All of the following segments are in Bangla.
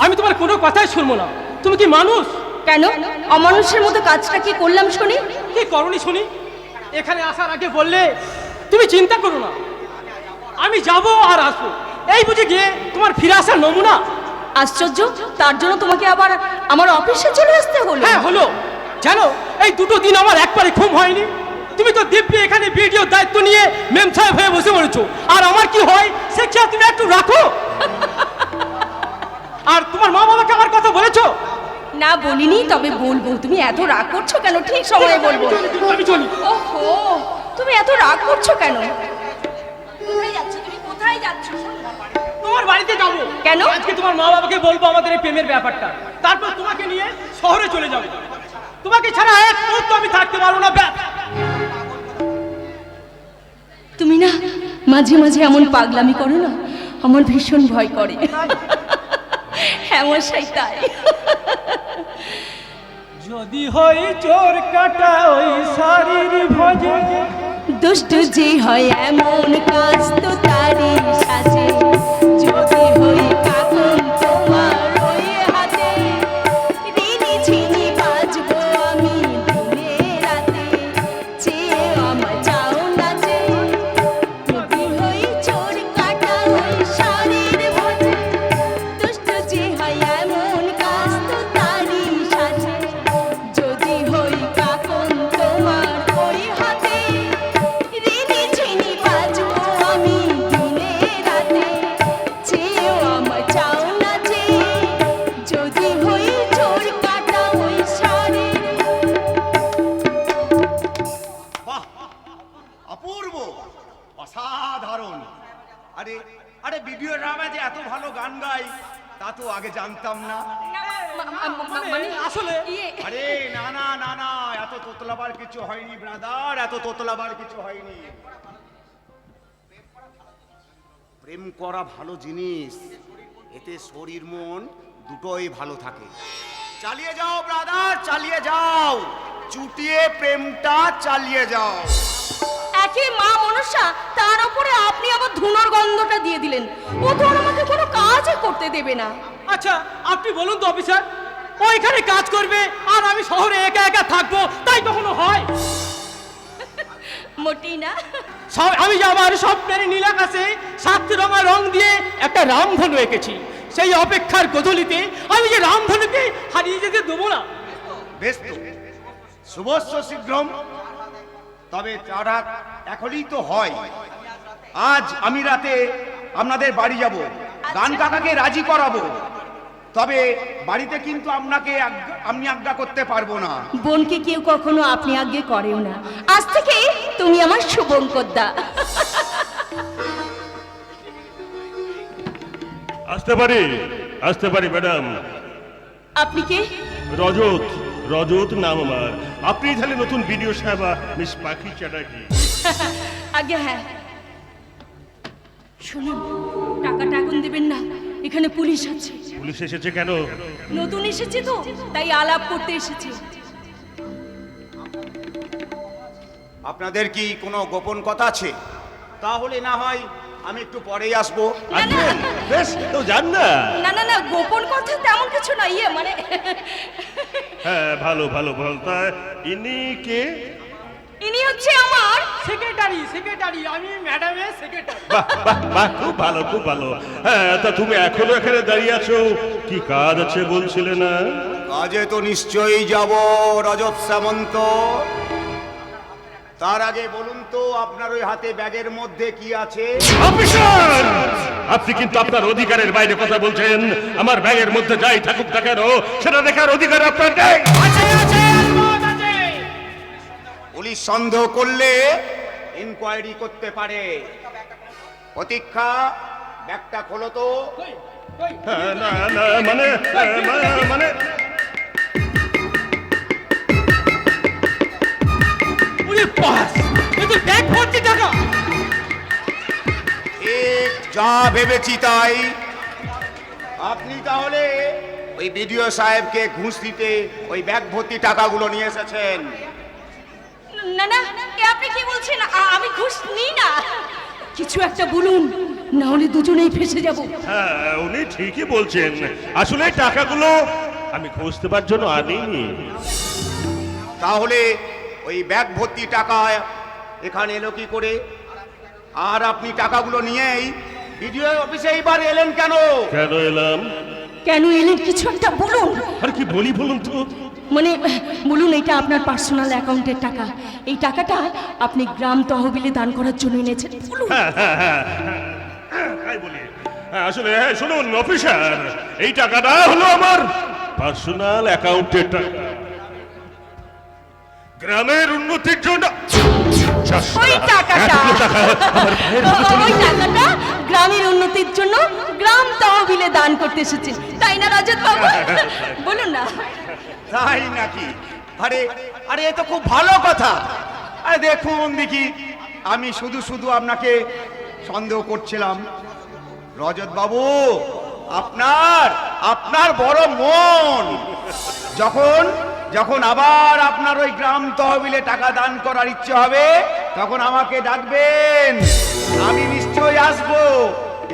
আমি তোমার কোনো কথাই শুনবো না। তুমি কি মানুষ? কেন অমানুষের মতো কাজটা কি করলাম শুনি? কি করনি শুনি? এখানে আসার আগে বললে তুমি চিন্তা করো না, আমি যাব আর আসবো, এই বুঝে গিয়ে তোমার ফিরে আসার নমুনা। আশ্চর্য, তার জন্য তোমাকে আবার আমার অফিসে চলে আসতে হলো? হ্যাঁ হলো। জানো এই দুটো দিন আমার একবারে ঘুম হয়নি। তুমি তো দিব্যি এখানে ভিডিও দায়িত্ব নিয়ে মেম সাহেব হয়ে বসে পড়েছো, আর আমার কি হয় সে খেয়াল তুমি একটু রাখো। আর তোমার মা বাবাকে আমার কথা বলেছো? না বলিনি, তবে বলবো। তুমি এত রাগ করছো কেন? ঠিক সময়ে বলবো। আমি চলি। ওহো, তুমি এত রাগ করছো কেন? কোথায় যাচ্ছ তুমি? কোথায় যাচ্ছ? তোমার বাড়িতে যাবো। কেন? আজকে তোমার মা বাবাকে বলবো আমাদের এই প্রেমের ব্যাপারটা, তারপর তোমাকে নিয়ে শহরে চলে যাবো। তোমাকে ছাড়া এক মুহূর্ত আমি থাকতে পারবো না। তুমি না মাঝে মাঝে এমন পাগলামি করো না, আমার ভীষণ ভয় করে। হ্যাঁ মশাই, তাই। যদি হয় চোর কাটা ওই শাড়ির ভজে, দুষ্ট যে হয় এমন কাজ তো তারই সাজে। যদি হই কাকুন তোমার ওই হাতে, ঋণী ছিনি বাজবো আমি দিনে রাতে। চেয়ে আমার চাও না যে, যদি হই চোর কাটা ওই শাড়ির ভজে। দুষ্ট যে হয় এমন কাজ তো তারই সাজে। যদি হই কাকুন তোমার ওই হাতে, ঋণী ছিনি বাজবো আমি দিনে রাতে। চেয়েও আমার চাও না যে, যদি হই চোর কাটা ওই শাড়ির। বাহ, অপূর্ব, অসাধারণ। আরে আরে ভিডিও ড্রামা যে এত ভালো গান গায় তা তো আগে জানতাম না। মানে আসলে আরে না না না না, এত তোতলাবার কিছু হয়নি ব্রাদার, এত তোতলাবার কিছু হয়নি। প্রেম করা ভালো জিনিস, এতে শরীর মন দুটোই ভালো থাকে। চালিয়ে যাও ব্রাদার, চালিয়ে যাও, চুটিয়ে প্রেমটা চালিয়ে যাও। একই মা মনসা, তার উপরে আপনি আবার ধুনোর গন্ধটা দিয়ে দিলেন। ও তো আর আমাকে কোনো কাজই করতে দেবে না। আচ্ছা আপনি বলুন তো অফিসার, ও এখানে কাজ করবে আর আমি শহরে একা একা থাকবো, তাই কখনো হয়? মোটেই না। সব আমি আমার স্বপ্নের নীলাকাশে 7 রঙা রং দিয়ে একটা রামধনু এঁকেছি। সেই অপেক্ষার গোধূলিতে আমি যে রামধনুকে হারিয়ে যেতে দেবো না। বেশ তো, শুভস্য শীঘ্রম। তবে তারা এখনই তো হয়। আজ আমি রাতে আপনাদের বাড়ি যাব, গান কাকাকে রাজি করাবো। তবে বাড়িতে কিন্তু আমি আজ্ঞা করতে পারবো না। বোনকে কেউ কখনো আপনি আগে করেও না। আজ থেকে তুমি আমার শুভঙ্করদা। আসতে পারি ম্যাডাম। আপনি কে? রজত, রজত নাম আমার। আপনি তাহলে নতুন ভিডিও সাহেবা মিস পাখি চ্যাটার্জি? আগে হ্যাঁ। শুনুন, টাকাটা এখন দেবেন না, এখানে পুলিশ আছে। পুলিশ এসেছে কেন? নতুন এসেছে তো, তাই আলাপ করতে এসেছে। আপনাদের কি কোনো গোপন কথা আছে? তাহলে না হয় আমি একটু পরেই আসবো। আসবেন? বেশ, তো যান না। না না না, গোপন কথা তেমন কিছু না। মানে হ্যাঁ, ভালো ভালো ভালো। তা ইনি কে? ইনি হচ্ছে আমার সেক্রেটারি, আমি ম্যাডামের সেক্রেটারি। বাহ বাহ বাহ, খুব ভালো খুব ভালো। হ্যাঁ, তা তুমি এখনো এখানে দাঁড়িয়ে আছো, কি কাজ আছে বলছিলে না? কাজে তো নিশ্চয়ই যাব রজত সামন্ত। তার আগে বলুন তো আপনার ওই হাতে ব্যাগের মধ্যে কি আছে? অফিসার, আপনি কিন্তু আপনার অধিকারের বাইরে কথা বলছেন। আমার ব্যাগের মধ্যে যাই থাকুক না কেন, সেটা দেখার অধিকার আপনার নেই। পুলিশ সন্দেহ করলে ইনকোয়ারি করতে পারে। প্রতীক্ষা, ব্যাগটা খোলো তো। হ্যাঁ, না না মানে মানে ওরে বাস, এ তো ব্যাগ ভর্তি টাকা। ঠিক যা ভেবেছি তাই। আপনি তাহলে ওই বিডিও সাহেবকে ঘুষ দিতে ওই ব্যাগ ভর্তি টাকাগুলো নিয়ে এসেছেন। না না, এ আপনি কি বলছেন? আমি ঘুষ নিই না। কিছু একটা বলুন, না হলে দুজনেই ফেসে যাব। হ্যাঁ, উনি ঠিকই বলছেন। আসলে এই টাকাগুলো আমি খুঁজতে পারার জন্য আনিনি। তাহলে ওই ব্যাগ ভর্তি টাকা এখানে এলো কি করে? আর আপনি টাকাগুলো নিয়েই বিডিও অফিসে এইবার এলেন কেন? কেন এলাম? কেন এলেন কিছু একটা বলুন। আর কি বলি বলুন তো? মানে বলুন, এটা আপনার পার্সোনাল অ্যাকাউন্টের টাকা। এই টাকাটা আপনি গ্রাম তহবিলে দান করার জন্য এনেছেন, বলুন। তাই বলি। আসলে শুনুন অফিসার, এই টাকাটা হলো আমার পার্সোনাল অ্যাকাউন্টের টাকা, গ্রামের উন্নতির জন্য। ওই টাকাটা গ্রামের উন্নতির জন্য গ্রাম তহবিলে দান করতে এসেছেন, তাই না রজত বাবু? বলুন না। তাই নাকি? আরে আরে এ তো খুব ভালো কথা। আরে দেখুন দেখি, আমি শুধু শুধু আপনাকে সন্দেহ করছিলাম। রজত বাবু, আপনার আপনার বড় মন। যখন যখন আবার আপনার ওই গ্রাম তহবিলে টাকা দান করার ইচ্ছে হবে, তখন আমাকে ডাকবেন, আমি নিশ্চয়ই আসবো।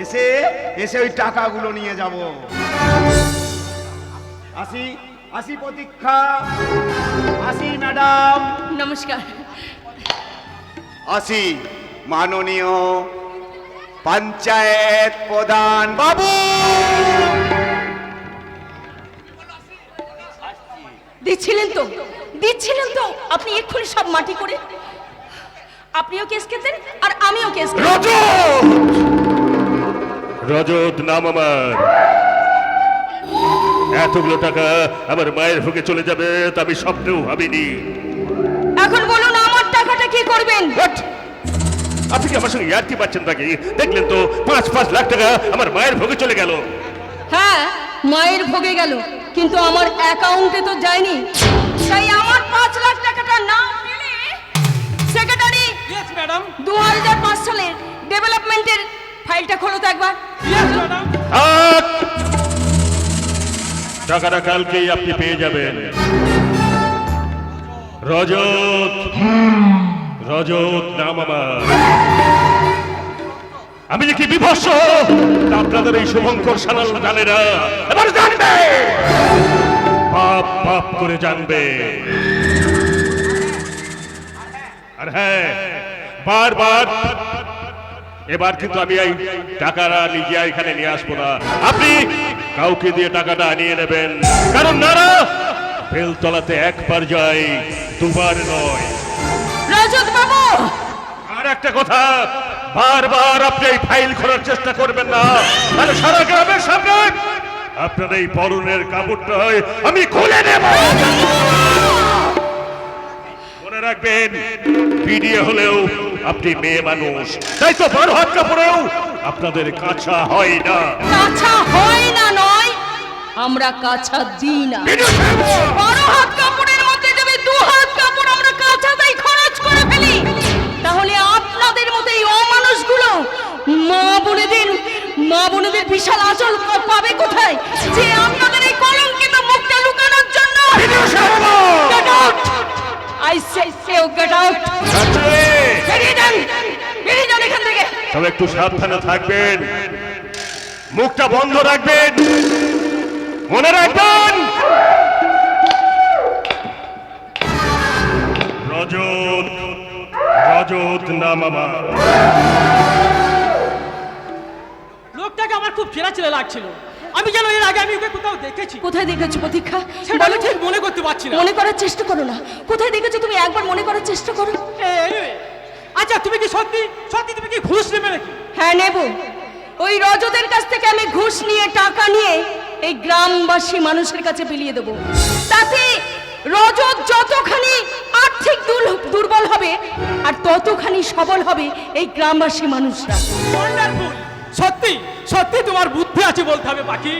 এসে এসে ওই টাকাগুলো নিয়ে যাব। আসি আসি প্রতীক্ষা, আসি ম্যাডাম। নমস্কার। আসি মাননীয় পঞ্চায়েত প্রধান বাবু। দিচ্ছিলেন তো, দিচ্ছিলেন তো আপনি এক্ষুনি সব মাটি করে। আপনিও কেস খেতেন আর আমিও কেস খেতেন। রজত! রজত নাম আমার। এতগুলো টাকা আমার মায়ের ভোগে চলে যাবে তা আমি স্বপ্নেও ভাবিনি। এখন বলুন, আমার টাকাটা কি করবেন? What? আপনি কি আমার সঙ্গে ইয়ার্কি পাচ্ছেন নাকি? দেখলেন তো 5 লাখ টাকা আমার মায়ের ভোগে চলে গেল। হ্যাঁ, মায়ের ভোগে গেল, কিন্তু আমার অ্যাকাউন্টে তো যায়নি। তাই আমার 5 লাখ টাকাটা না পেলে সেক্রেটারি, ইয়েস ম্যাডাম, 2005 সালের ডেভেলপমেন্টের ফাইলটা খোলো তো একবার। Yes madam. থাক! টাকাটা কালকেই আপনি পেয়ে যাবেন। রজত, রজত নাম আমার। আমি যে কি বিভৎস তা আপনাদের এই শুভঙ্কর সানাল জানে না, এবার জানবে। পাপ পাপ করে জানবে। আর হ্যাঁ, বারবার এবার কিন্তু আমি এই টাকাটা নিজে এখানে নিয়ে আসবো না। আপনি কাউকে দিয়ে টাকাটা নিয়ে নেবেন, কারণ নারা বেলতলাতে একবার যায়, দুবার নয়। রজত বাবু, আর একটা কথা, বারবার আপনি এই ফাইল খোলার চেষ্টা করবেন না, তাহলে সারা গ্রামের সামনে আপনার এই পরনের কাপড়টা আমি খুলে নেব। মনে রাখবেন, বিডিএ হলেও আপনি মেয়ে মানুষ, তাই তো 12 হাত কাপড়েও আপনাদের কাঁচা হয় না। কাঁচা হয় না নয়, আমরা কাঁচা দিই না। 12 হাত কাপড়ের মধ্যে দেবে 2 হাত কাপড় আমরা কাঁচাতেই খরচ করে ফেলি। তাহলে আপনাদের মতো এই অমানুষগুলো মা বোনেদের বিশাল আঁচল পাবে কোথায়, যে আপনাদের এই কলঙ্কিত মুখটা লুকানোর জন্য? Get out! I say get out! বেরিয়ে যান, বেরিয়ে যান এখান থেকে। তবে একটু সাবধানে থাকবেন, মুখটা বন্ধ রাখবেন, মনে রাখবেন রজত, রজত নাম আমার। লোকটাকে আমার খুব চেনা চেনা লাগছিল। আমি যেন এর আগে আমি ওকে কোথাও দেখেছি। কোথায় দেখেছো প্রতীক্ষা? সেটা আমি ঠিক মনে করতে পারছি না। মনে করার চেষ্টা করো না। কোথায় দেখেছো তুমি একবার মনে করার চেষ্টা করো। Anyway, আচ্ছা তুমি কি সত্যি সত্যি তুমি কি ঘুষ নেবে নাকি? হ্যাঁ, নেব। ওই রজতের কাছ থেকে আমি ঘুষ নিয়ে টাকা নিয়ে এই গ্রামবাসী মানুষের কাছে বিলিয়ে দেব। তাতে রজত যতখানি আর্থিক দুর্বল হবে আর ততখানি সবল হবে এই গ্রামবাসী মানুষরা। ওয়ান্ডারফুল! সত্যি সত্যি তোমার বুদ্ধি আছে বলতে হবে বাকি,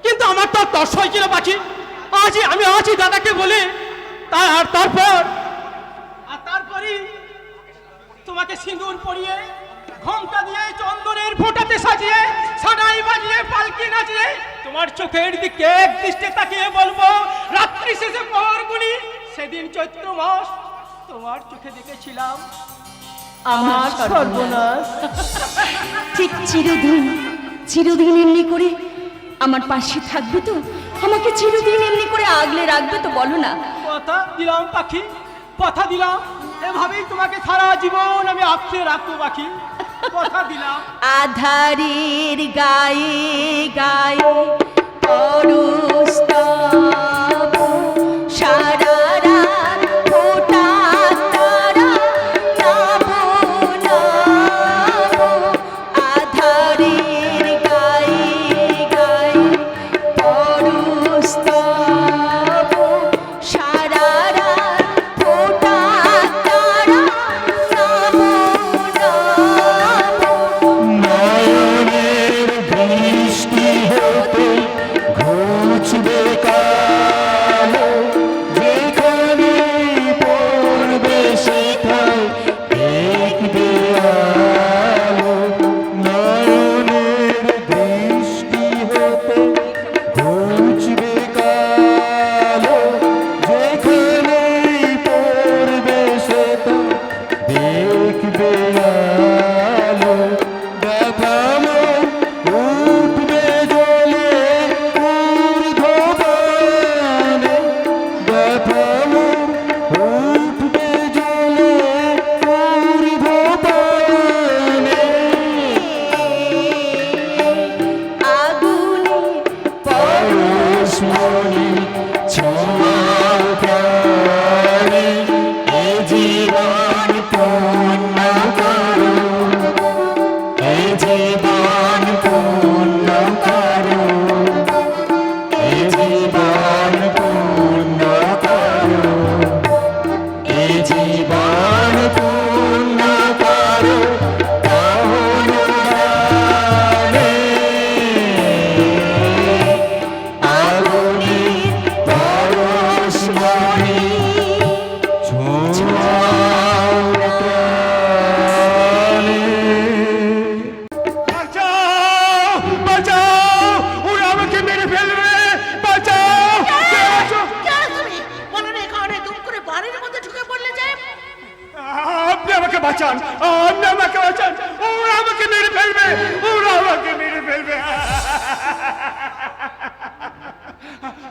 কিন্তু আমার তো তস হয়েছিল বাকি। আমি আছি দাদাকে বলে, তারপরই তোমাকে সিঁদুর পরিয়ে, ঘোমটা দিয়ে, চন্দনের ফোঁটাতে সাজিয়ে, সানাই বাজিয়ে, পালকি নাচিয়ে তোমার চোখের দিকে এক দৃষ্টে তাকিয়ে বলবো, রাত্রি শেষে প্রহরগুলি, সেদিন চৈত্র মাস তোমার চোখে দেখেছিলাম আমার সর্বনাশ। ঠিক চিরদিন চিরদিন এমনি করে আমার পাশে থাকবে তো? আমাকে চিরদিন এমনি করে আগলে রাখবে তো? বলো না। কথা দিলাম পাখি, কথা দিলাম, এভাবেই তোমাকে সারা জীবন আমি আঁকড়ে রাখবো পাখি, কথা দিলাম। আধারের গায়ে গায়ে পরস্তব সারা রাত ফোটা তারা নাবো নাবো। আধারের গায়ে গায়ে পরস্তব সারা রাত ফোটা তারা নাবো নাবো। নয়নের দৃষ্টি হতে ঘুচবে কালো, যেখানে পড়বে সেথায় দেখবে আলো। নয়নের দৃষ্টি হতে ঘুচবে কালো, যেখানে পড়বে সেথায় দেখবে আলো। দেখানো উঠবে জ্বলে ঊর্ধ্বগানে, দেখানো উঠবে জ্বলে ঊর্ধ্বগানে। আগুনে পরশমণি ছোঁয়াও প্রাণে, এ জীবন পূর্ণ করো, এ জীবন পূর্ণ করো, এ জীবন পূর্ণ করো, এ জীবন পূর্ণ করো অনুরাগে। আগুনে পরশমণি ছোঁয়াও প্রাণে। বাঁচাও, বাঁচাও, ওরা আমাকে মেরে ফেলবে, বাঁচাও। কে আছো? আপনি আমাকে বাঁচান, আপনি আমাকে বাঁচান, ওরা আমাকে মেরে ফেলবে, ওরা আমাকে মেরে ফেলবে।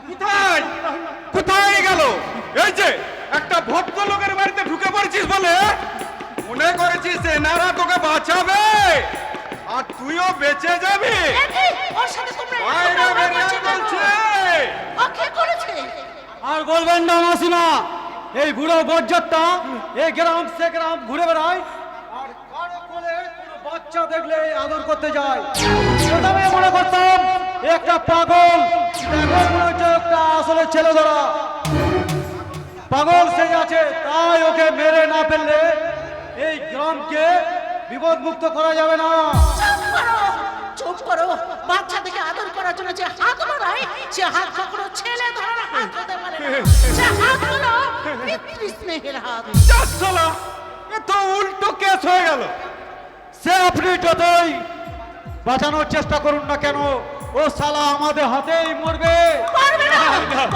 কোথায় কোথায় গেল? এই যে একটা ভদ্রলোকের বাড়িতে ঢুকে পড়েছিস বলে মনে করেছিস এনারা তোকে বাঁচাবে আর তুইও বেঁচে যাবি? বাইরে বেরিয়ে আয় বলছি। আর বলবেন না মাসিমা, এই বুড়ো বজ্জাতটা এই গ্রাম সে গ্রাম ঘুরে বেড়ায় আর কারো কোলে কোনো বাচ্চা দেখলে আদর করতে যায়। প্রথমে মনে করতাম এ একটা পাগল, এখন মনে হচ্ছে একটা আসলে ছেলে ধরা পাগল সে আছে। তাই ওকে মেরে না ফেললে এই গ্রামকে বিপদ মুক্ত করা যাবে না। চুপ করো। বাচ্চা থেকে আদর করার জন্য যে হাত বাড়ায়, সে হাত কখনো ছেলে ধরার হাত হতে পারে না। সে হাত হলো পিতৃস্নেহের হাত। শালা, এ তো উল্টো কেস হয়ে গেল। সে আপনি যতই বাঁচানোর চেষ্টা করুন না কেন, ও শালা আমাদের হাতেই মরবে। পারবে না,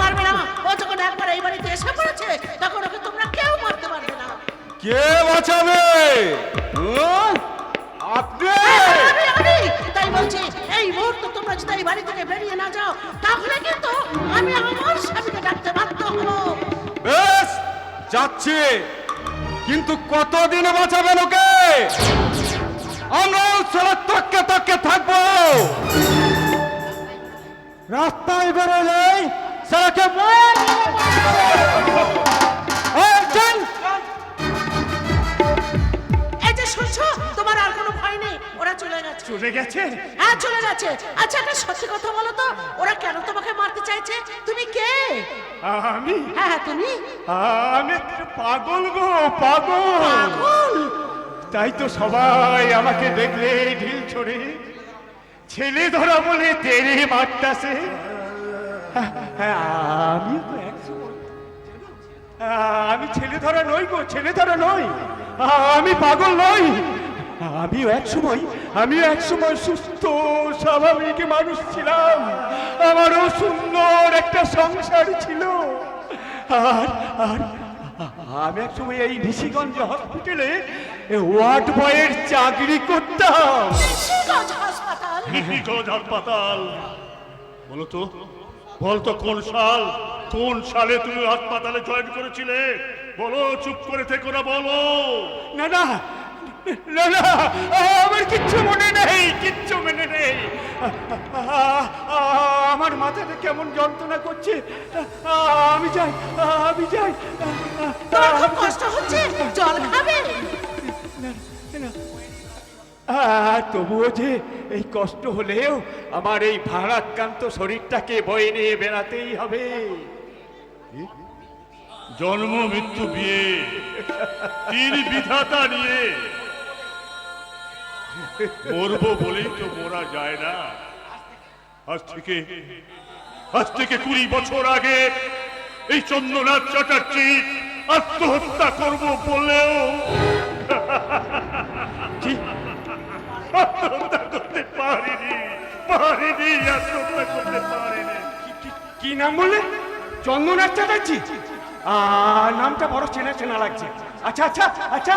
পারবে না। ও যখন একবার এই বাড়িতে এসে পড়েছে, তখন ওকে তোমরা কেউ মারতে পারবে না। কে বাঁচাবে? আপনি? আমি তাই বলছি, এই মুহূর্তে তোমরা যদি এই বাড়ি থেকে বেরিয়ে না যাও, তাহলে কিন্তু আমি আমার স্বামীকে ডাকতে বাধ্য হবো। বেশ, যাচ্ছি, কিন্তু কতদিনে বাঁচাবেন ওকে? আমরা সারা তককে তককে থাকবো। রাস্তায় বেরোলেই সারাকে এই যে শুনছো, তোমার আর কোনো ভয় নেই। ওরা চলে গেছে। চলে গেছে? হ্যাঁ, চলে গেছে। আচ্ছা, একটা সত্যি কথা বলো তো, ওরা কেন তোমাকে মারতে চাইছে? তুমি কে? আমি হ্যাঁ, তুমি আমি একটা পাগল গো, পাগল। পাগল। তাই তো সবাই আমাকে দেখলে ঢিল ছড়ে ছেলে ধরা বলে তেরে মারতাছে। আমি তো আমি ছেলে ধরা নই গো, ছেলে ধরা নই। আমি পাগল নই। আমিও এক সময় সুস্থ স্বাভাবিক মানুষ ছিলাম। আমারও সুন্দর একটা সংসার ছিল। আর আর আমি এক সময় এই নিশিগঞ্জ হসপিটালে ওয়ার্ড বয়ের চাকরি করতাম। নিশিগঞ্জ হাসপাতাল। নিশিগঞ্জ হাসপাতাল। বলো তো, বলতো কোন সালে তুমি হাসপাতালে জয়েন করেছিলে? বলো, চুপ করে থেকো না, বলো। না না না না, আমার কিচ্ছু মনে নেই, কিচ্ছু মনে নেই। আমার মাথাটা কেমন যন্ত্রণা করছে। আমি যাই। তোর খুব কষ্ট হচ্ছে, জল খাবে? তবুও যে এই কষ্ট হলেও আমার এই ভারাক্রান্ত শরীরটাকে বয়ে নিয়ে বেড়াতেই হবে। জন্ম মৃত্যু বিয়ে, তিন বিধাতা নিয়ে মরবো বলেই তো মরা যায় না। আজ থেকে 20 বছর আগে এই চন্দ্রনাথ চ্যাটার্জি আত্মহত্যা করব বললেও আত্মহত্যা করতে পারিনি, আত্মহত্যা করতে পারিনি। কি নাম বললে? চন্দ্রনাথ চ্যাটার্জি? নামটা বড় চেনা চেনা লাগছে। আচ্ছা,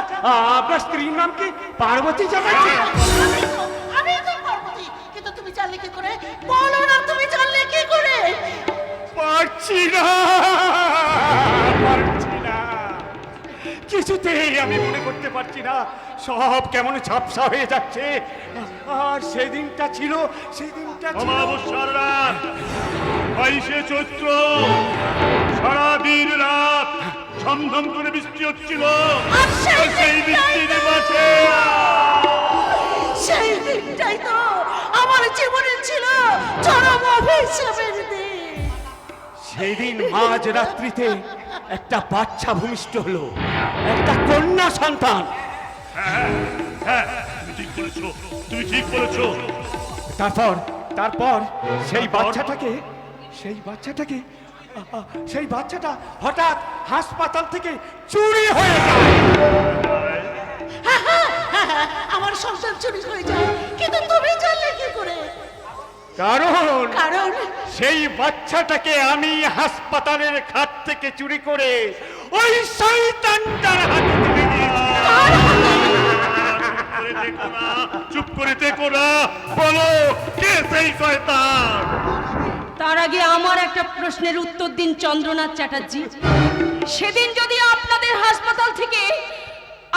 আপনার স্ত্রীর নাম কি পার্বতী চ্যাটার্জি? আমি তো পার্বতী, কিন্তু তুমি জানলে কি করে? বলো না, তুমি জানলে কি করে? পারছি না, কিছুতেই আমি মনে করতে পারছি না। সব কেমন ঝাপসা হয়ে যাচ্ছে। আর সেদিনটা ছিল অমাবস্যার রাত, 22শে চৈত্র, সারাদিন রাত ঝমঝম করে বৃষ্টি হচ্ছিল। আর সেই বৃষ্টির মাঝে সেই দিনটাই তো আমার জীবনে ছিল চরম অভিশাপের দিন। সেদিন মাঝ রাত্রিতে একটা বাচ্চা ভূমিষ্ঠ হলো, একটা কন্যা সন্তান। হ্যাঁ, তুমি ঠিক বলেছো। তারপর সেই বাচ্চাটা হঠাৎ হাসপাতাল থেকে চুরি হয়ে যায়। আমার সন্তান চুরি হয়ে যায়, কিন্তু তুমি জানলে কি করে? কারণ সেই বাচ্চাটাকে আমি হাসপাতালের খাট থেকে চুরি করে ওই শয়তানটার হাতে তুলে দিয়েছি। চুপ করে দেখো না, বলো কে সেই শয়তান? তার আগে আমার একটা প্রশ্নের উত্তর দিন চন্দ্রনাথ চ্যাটার্জি। সেদিন যদি আপনাদের হাসপাতাল থেকে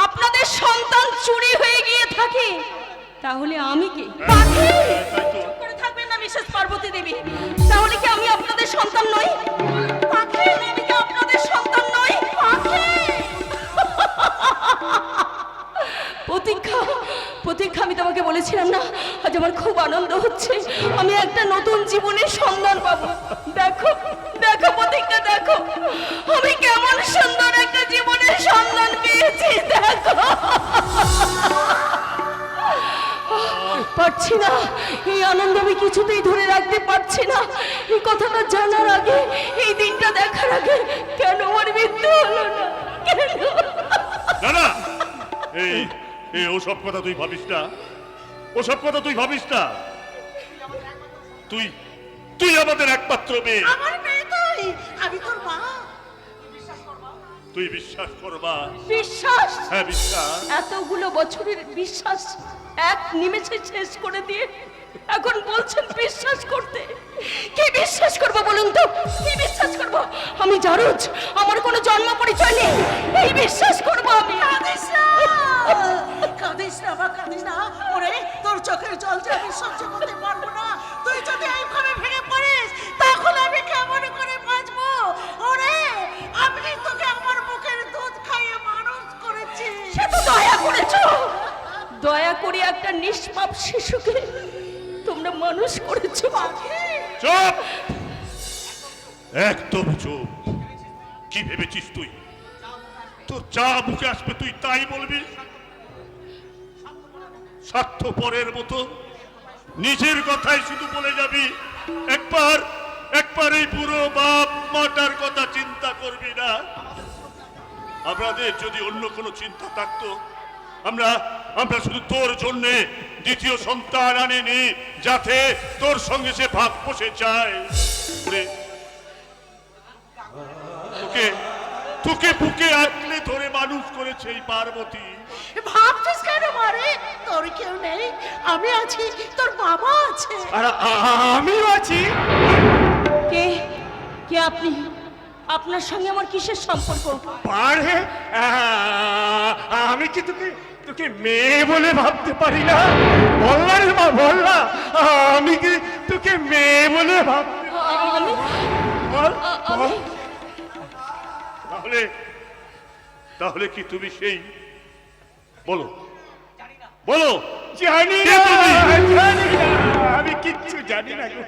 আপনাদের সন্তান চুরি হয়ে গিয়ে থাকে, তাহলে আমি কে? পাখি! চুপ করে থাকবেন না মিসেস পার্বতী দেবী। তাহলে কি আমি আপনাদের সন্তান নই? পাখি! আমি কি আপনাদের সন্তান নই? পাখি! প্রতীক্ষা, আমি তোমাকে বলেছিলাম না, আজ আমার খুব আনন্দ হচ্ছে। আমি একটা নতুন জীবনের সন্ধান পাবো। দেখো প্রতীক্ষা, দেখো আমি কেমন সুন্দর একটা জীবনের সন্ধান পেয়েছি। দেখো, পারছি না, এই আনন্দ আমি কিছুতেই ধরে রাখতে পারছি না। এই কথাটা জানার আগে, এই দিনটা দেখার আগে কেন আমার মৃত্যু হলো না? কেন? না, এই ওসব কথা তুই ভাবিস না, তুই আমাদের একমাত্র মেয়ে। আমার মেয়ে তুই, আমি তোর মা। তুই বিশ্বাস করবা? বিশ্বাস? হ্যাঁ, বিশ্বাস। এতগুলো বছরের বিশ্বাস এক নিমেষে শেষ করে দিয়ে এখন বলছেন বিশ্বাস করতে। কি বিশ্বাস করবো বলুন তো? কি বিশ্বাস করবো? আমি জারজ, আমার কোনো জন্ম পরিচয় নেই, এই বিশ্বাস করবো আমি? কাঁদিস না ওরে, তোর চোখের জল যে আমি সহ্য করতে পারবো না। তুই যদি এইভাবে ভেঙে পড়িস, তাহলে আমি কেমন করে বাঁচবো? ওরে, আমি তোকে আমার মুখের দুধ খাইয়ে মানুষ করেছি। সে তো দয়া করেছো, দয়া করে একটা নিষ্পাপ শিশুকে তোমরা মানুষ করেছো। চুপ, একদম চুপ। কি ভেবেছিস তুই? তোর যা মুখে আসবে তুই তাই বলবি? স্বার্থপরের মতো নিজের কথাই শুধু বলে যাবি। একবার এই পুরো বাপ মাটার কথা চিন্তা করবি না? আমাদের যদি অন্য কোনো চিন্তা থাকতো, আমরা শুধু তোর জন্যে দ্বিতীয় সন্তান আনিনি, যাতে তোর সঙ্গে সে ভাগ বসে যায়। তোকে বুকে আঁকলে ধরে মানুষ করেছে এই পার্বতী। ভাবছিস কেন মারে? তোর কেউ নেই, আমি আছি, তোর বাবা আছে। আর আমিও আছি। কে কে আপনি? আপনার সঙ্গে আমার কিসের সম্পর্ক? পারে আমি কি তোকে তোকে মেয়ে বলে ভাবতে পারি না? বললা রে মা, বললা, আমি কি তোকে মেয়ে বলে ভাবতে আমি বল, আমি তাহলে তাহলে কি তুমি সেই? বলো বলো। জানি কে না, তুমি? জানি না, আমি কিচ্ছু জানি না গো।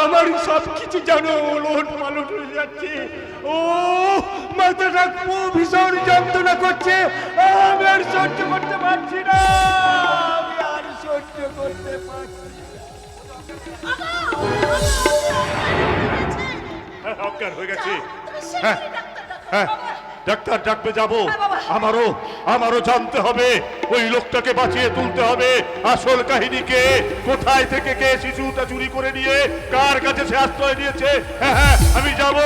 আমার সব কিছু জানো ওলট পালট হয়ে যাচ্ছে। ও মাথাটা খুব ভীষণ যন্ত্রণা করছে, আমি আর সহ্য করতে পারছি না, আমি আর সহ্য করতে পারছি না। হ্যাঁ, অজ্ঞান হয়ে গেছে। তুমি শিগগিরই ডাক্তার ডাকো। হ্যাঁ, ডাক্তার ডাকবে যাবো। হ্যাঁ, বাবা। আমারও জানতে হবে, ওই লোকটাকে বাঁচিয়ে তুলতে হবে। আসল কাহিনীকে কোথায় থেকে কে শিশুটা চুরি করে নিয়ে কার কাছে সে আশ্রয় দিয়েছে। হ্যাঁ হ্যাঁ, আমি যাব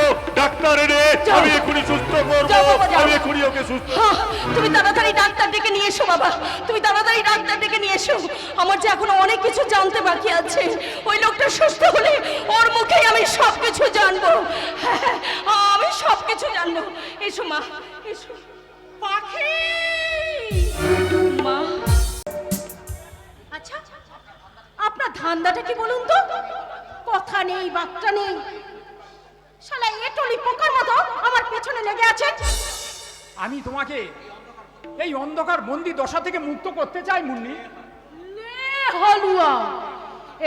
ডাক্তার এনে যাও। আমি এক্ষুনি সুস্থ করবো। যাও বাবা, যাও। আমি এক্ষুনি ওকে সুস্থ। হ্যাঁ, তুমি তাড়াতাড়ি ডাক্তার ডেকে নিয়ে এসো বাবা, তুমি তাড়াতাড়ি ডাক্তার ডেকে নিয়ে এসো। আমার যে এখনো অনেক কিছু জানতে বাকি আছে। ওই লোকটা সুস্থ হলে ওর মুখেই আমি সব কিছু জানবো। হ্যাঁ, আমি সব কিছু জানবো। এসো মা, এসো। পাখি মা। আচ্ছা, আপনার ধান্দাটা কি বলুন তো? কথা নেই, বার্তা নেই, শালা এটলি পোকার মতো আমার পেছনে লেগে আছে। আমি তোমাকে এই অন্ধকার বন্দি দশা থেকে মুক্ত করতে চাই মুন্নি। লে হালুয়া,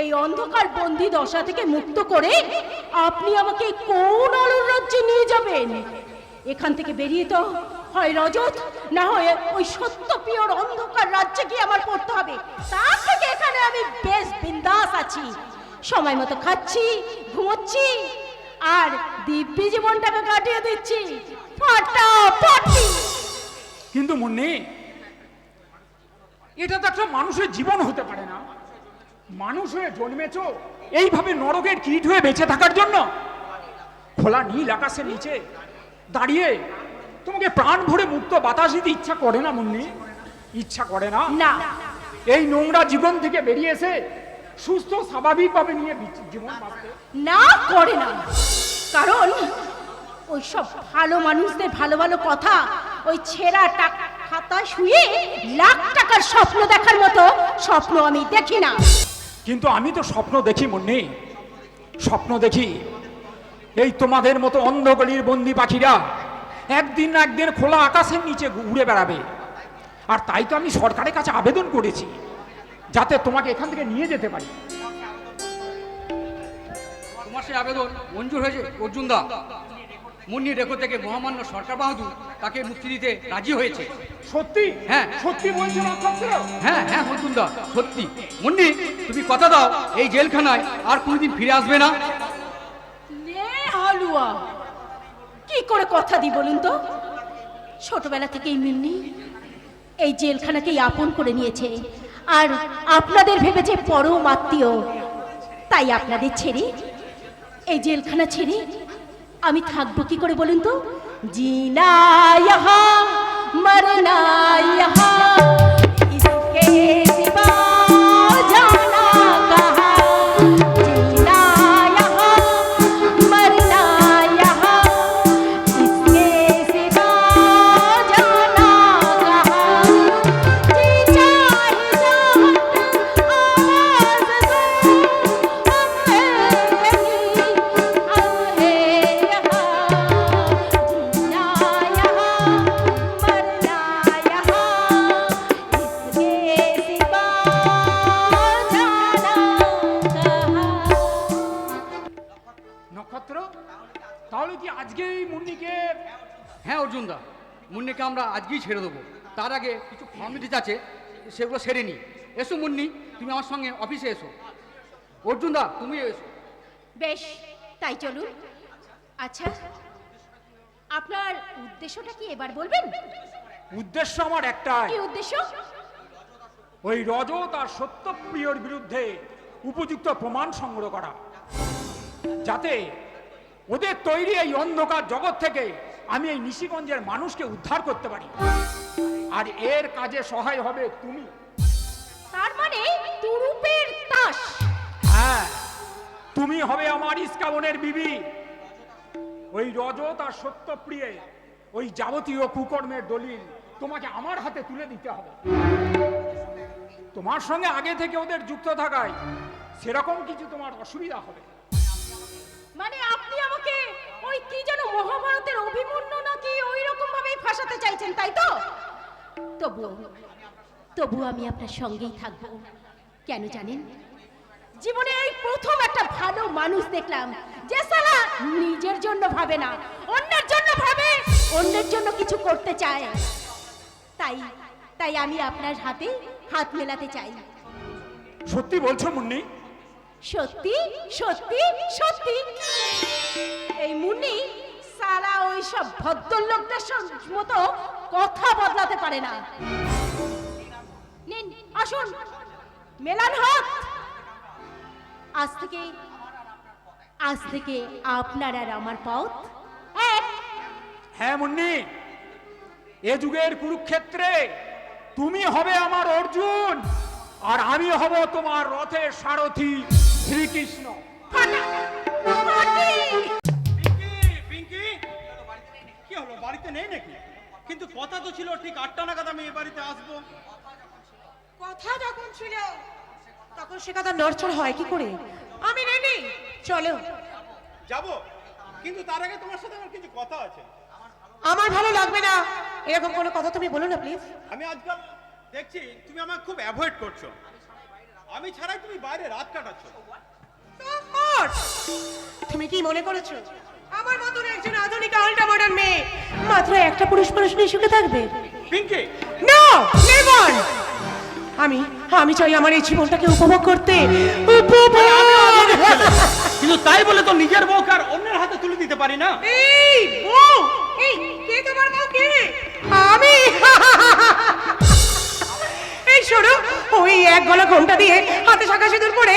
এই অন্ধকার বন্দি দশা থেকে মুক্ত করে আপনি আমাকে কোন আলোর রাজ্যে নিয়ে যাবেন? এখান থেকে বেরিয়ে তো হয় রজত, না হয় ওই সত্যপ্রিয়র অন্ধকার রাজ্যে গিয়ে আমার পড়তে হবে। তার থেকে এখানে আমি বেশ বিন্দাস আছি, সময় মতো খাচ্ছি, ঘুমোচ্ছি, আর দিব্যি জীবনটাকে কাটিয়ে দিচ্ছি ফাটাফাটি। কিন্তু মুন্নি, এটা তো একটা মানুষের জীবন হতে পারে না। মানুষ হয়ে জন্মেছো এইভাবে নরকের কীট হয়ে বেঁচে থাকার জন্য? খোলা নীল আকাশের নিচে দাঁড়িয়ে তোমাকে প্রাণ ভরে মুক্ত বাতাস দিতে ইচ্ছা করে না মুন্নি? ইচ্ছা করে না? না, এই নোংরা জীবন থেকে বেরিয়ে এসে সুস্থ স্বাভাবিকভাবে নিয়ে জীবন বাঁচতে? না করে না, কারণ ওই সব ভালো মানুষদের ভালো ভালো কথা ওই ছেঁড়া খাতা শুয়ে লাখ টাকার স্বপ্ন দেখার মতো স্বপ্ন আমি দেখি না। কিন্তু আমি তো স্বপ্ন দেখি মুন্নি, স্বপ্ন দেখি এই তোমাদের মতো অন্ধকারের বন্দি পাখিরা একদিন না একদিন খোলা আকাশের নিচে উড়ে বেড়াবে। আর তাই তো আমি সরকারের কাছে আবেদন করেছি যাতে তোমাকে এখান থেকে নিয়ে যেতে পারি। তোমার সেই আবেদন মঞ্জুর হয়েছে অর্জুন দা। মুন্নি রেখো থেকে মহামান্য সরকার বাহাদুর তাকে মুক্তি দিতে রাজি হয়েছে। সত্যি? হ্যাঁ। সত্যি বলছো নক্ষত্র? হ্যাঁ হ্যাঁ অর্জুন দা, সত্যি। মুন্নি, তুমি কথা দাও এই জেলখানায় আর কোনোদিন ফিরে আসবে না। লে হালুয়া, কি করে কথা দি বলুন তো? ছোটবেলা থেকেই মিন্নি এই জেলখানাকেই আপন করে নিয়েছে, আর আপনাদের ভেবেছে পরম আত্মীয়। তাই আপনাদের ছেড়ে, এই জেলখানা ছেড়ে আমি থাকবো কি করে বলুন তো? জিনা ইহা মরনা ইহা, ইসকে সিवा जाना कहाँ। जीना यहाँ मरना यहाँ, इसके सिवा जाना कहाँ। जी चाहे जहाँ आवाज़ दो, हम हैं यहीं, हम हैं यहाँ। जीना यहाँ मरना यहाँ, इसके सिवा जाना कहाँ। নক্ষত্র, তাহলে কি আজকে এই মুন্নিকে? হ্যাঁ অর্জুন দা, মুন্নিকে আমরা আজকেই ছেড়ে দেবো। তার আগে কিছু ফর্মালিটিস আছে, সেগুলো সেরে নিই। এসো মুন্নি, তুমি আমার সঙ্গে অফিসে এসো। অর্জুন দা, তুমিও এসো। বেশ, তাই চলুন। আচ্ছা, আপনার উদ্দেশ্যটা কি এবার বলবেন? উদ্দেশ্য আমার একটাই, কি উদ্দেশ্য? ওই রজত আর সত্যপ্রিয়র বিরুদ্ধে উপযুক্ত প্রমাণ সংগ্রহ করা, যাতে ওদের তৈরি এই অন্ধকার জগৎ থেকে আমি এই নিশিগঞ্জের মানুষকে উদ্ধার করতে পারি, আর এর কাজে সহায় হবে তুমি। তার মানে তুরুপের তাস। হ্যাঁ, তুমি হবে আমার ইস্কাবনের বিবি। ওই রজত আর সত্যপ্রিয়ে ওই যাবতীয় কুকর্মের দলিল তোমাকে আমার হাতে তুলে দিতে হবে। তোমার সঙ্গে আগে থেকে ওদের যুক্ত থাকায় সেরকম কিছু তোমার অসুবিধা হবে। মানে আপনি আমাকে ওই কি যেন মহাভারতের অভিমন্যু নাকি ওই রকম ভাবেই ফাঁসাতে চাইছেন, তাই তো? তবু আমি আপনার সঙ্গেই থাকবো। কেন জানেন? জীবনে এই প্রথম একটা ভালো মানুষ দেখলাম যে সালা নিজের জন্য ভাবে না, অন্যের জন্য ভাবে, অন্যের জন্য কিছু করতে চায়। তাই আমি আপনার হাতে হাত মেলাতে চাই। সত্যি বলছো মুন্নি? সত্যি সত্যি সত্যি। এই মুন্নি সালা ওই সব ভদ্রলোকদের মতো কথা বদলাতে পারে না। নিন, আসুন, মেলান হাত। আজ থেকে আপনার আর আমার পথ এক। হ্যাঁ মুন্নি, এ যুগের কুরুক্ষেত্রে তুমি হবে আমার অর্জুন, আর আমি হব তোমার রথের সারথি শ্রীকৃষ্ণ। পিঙ্কি, কি হলো, বাড়িতে নেই নাকি? কিন্তু কথা তো ছিল ঠিক 8টা নাগাদ আমি এ বাড়িতে আসবো। কথা যখন ছিল তখন সে কথা নড়চড় হয় কি করে? আমি রেডি, চলো। যাবো, কিন্তু তার আগে তোমার সাথে আমার কিছু কথা আছে। আমার ভালো লাগবে না এরকম কোনো কথা তুমি বলো না প্লিজ। আমি আজকাল দেখছি তুমি আমাকে খুব অ্যাভয়েড করছো। আমি ছাড়াই তুমি বাইরে রাত কাটাচ্ছ। তুমি কি মনে করেছো আমার মতন একজন আধুনিক আল্ট্রা মডার্ন মেয়ে মাত্র একটা পুরুষ মানুষ নিয়ে সুখে থাকবে? Pinki, no, never. আমি চাই আমার এই জীবনটাকে উপভোগ করতে। কিন্তু তাই বলে তো নিজের বউকে আর অন্যের হাতে তুলে দিতে পারি না। এই বউ, এই কে তোমার বউ? কে? আমি। এই শোনো, ওই এক গলা ঘোমটা দিয়ে হাতে শাঁখা সিঁদুর পরে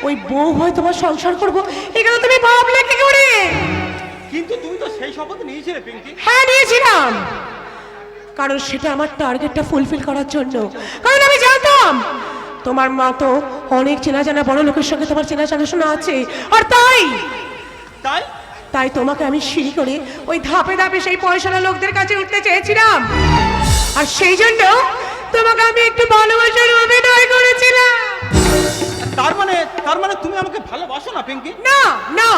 ওই বউ হয় তোমার সংসার করবো, এটা তো তুমি ভাবলে কি করে? কিন্তু তুমি তো সেই শপথ নিয়েছিলে পিঙ্কি। হ্যাঁ, নিয়েছিলাম, কারণ সেটা আমার টার্গেটটা ফুলফিল করার জন্য। কারণ আমি জানতাম তোমার মতো অনেক চেনা জানা বড় লোকের সঙ্গে তোমার চেনা জানাশোনা আছে, আর তাই তোমাকে আমি সিঁড়ি করে ওই ধাপে ধাপে সেই পয়সাওয়ালা লোকদের কাছে উঠতে চেয়েছিলাম, আর সেই জন্য তোমাকে আমি একটু ভালোবাসার অভিনয় করেছিলাম। তার মানে তুমি আমাকে ভালোবাসো না পিঙ্কি? না না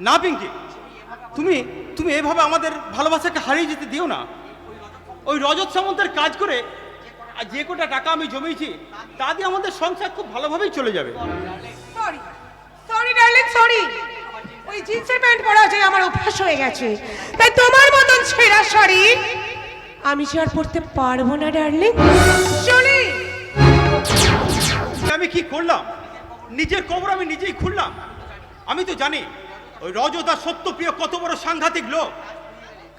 না পিঙ্কি, তুমি এভাবে আমাদের ভালোবাসাকে হারিয়ে যেতে দিও না। ওই রজত সামন্তের কাজ করে আর যে কোটা টাকা আমি জমিয়েছি তা দিয়ে আমাদের সংসার খুব ভালোভাবেই চলে যাবে। Sorry darling, sorry. ওই জিন্সের প্যান্ট পরা যে আমার অভ্যাস হয়ে গেছে, তাই তোমার মতন ছেঁড়া শাড়ি আমি যে আর পরতে পারবো না ডার্লিং। চলি। আমি কি করলাম? নিজের কবর আমি নিজেই খুললাম। আমি তো জানি ওই রজত আর সত্যপ্রিয় কত বড় সাংঘাতিক লোক।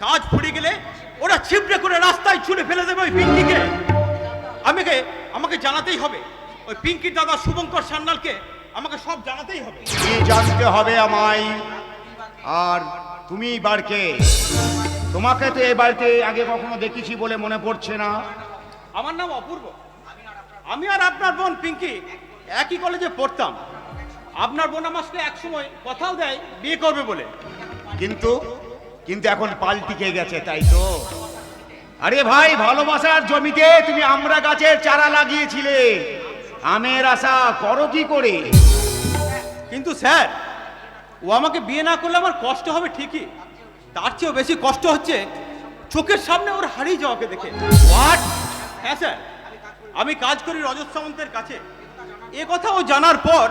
কাজ ফুরে গেলে ওরা ছিপড়ে করে রাস্তায় ছুঁড়ে ফেলে দেবে ওই পিঙ্কিকে। আমাকে জানাতেই হবে, ওই পিঙ্কির দাদা শুভঙ্কর সান্যালকে আমাকে সব জানাতেই হবে। কি জানতে হবে আমায়? আর তুমি বাড়কে, তোমাকে তো এই বাড়িতে আগে কখনো দেখেছি বলে মনে পড়ছে না। আমার নাম অপূর্ব। আমি আর আপনার বোন পিঙ্কি একই কলেজে পড়তাম। আপনার বোন আমার সাথে একসময় কথাও দেয় বিয়ে করবে বলে, কিন্তু এখন পাল্টিকে গেছে, তাই তো? আরে ভাই, ভালোবাসার জমিতে তুমি আমড়া গাছের চারা লাগিয়েছিলে, আমের আশা করো কি করে? কিন্তু স্যার, ও আমাকে বিয়ে না করলে আমার কষ্ট হবে ঠিকই, তার চেয়েও বেশি কষ্ট হচ্ছে চোখের সামনে ওর হারিয়ে যাওয়াকে দেখে। হোয়াট? হ্যাঁ স্যার, আমি কাজ করি রজত সামন্তের কাছে। এ কথা ও জানার পর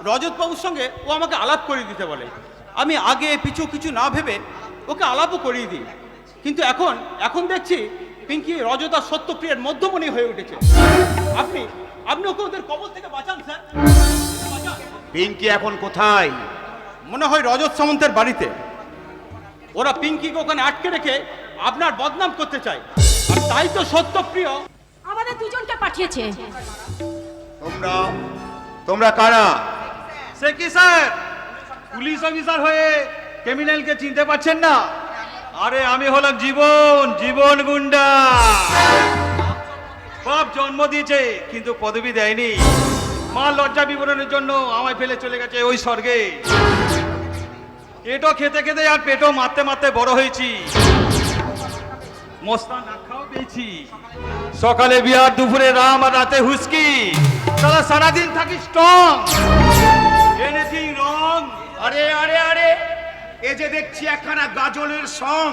রজত বাবুর সঙ্গে ও আমাকে আলাপ করিয়ে দিতে বলে। আমি আগে পিছু কিছু না ভেবে ওকে আলাপও করিয়ে দিই। কিন্তু এখন দেখছি পিঙ্কি রজত আর সত্যপ্রিয়ার মধ্যমণি হয়ে উঠেছে। আপনি ওকে ওদের কবল থেকে বাঁচান স্যার, বাঁচান। পিঙ্কি এখন কোথায়? মনে হয় রজত সামন্তের বাড়িতে। ওরা পিঙ্কিকে ওখানে আটকে রেখে আপনার বদনাম করতে চায়, আর তাই তো সত্যপ্রিয় আমাদের দুজনকে পাঠিয়েছে। তোমরা কারা? সে কি স্যার, পুলিশ অফিসার হয়ে ক্রিমিনালকে চিনতে পারছেন না? আরে আমি হলাম জীবন, জীবন গুন্ডা। বাপ জন্ম দিয়েছে কিন্তু পদবি দেয়নি। মা লজ্জা বিবরণের জন্য আমায় ফেলে চলে গেছে ওই স্বর্গে। এটো খেতে খেতে আর পেটও মারতে মারতে বড় হয়েছি। মস্তান রাখাও পেয়েছি। সকালে বিয়ার, দুপুরে রাম আর রাতে হুস্কি। তারা সারাদিন থাকি স্ট্রং। Anything wrong? আরে আরে আরে, এ যে দেখছি একখানা গাজলের সং।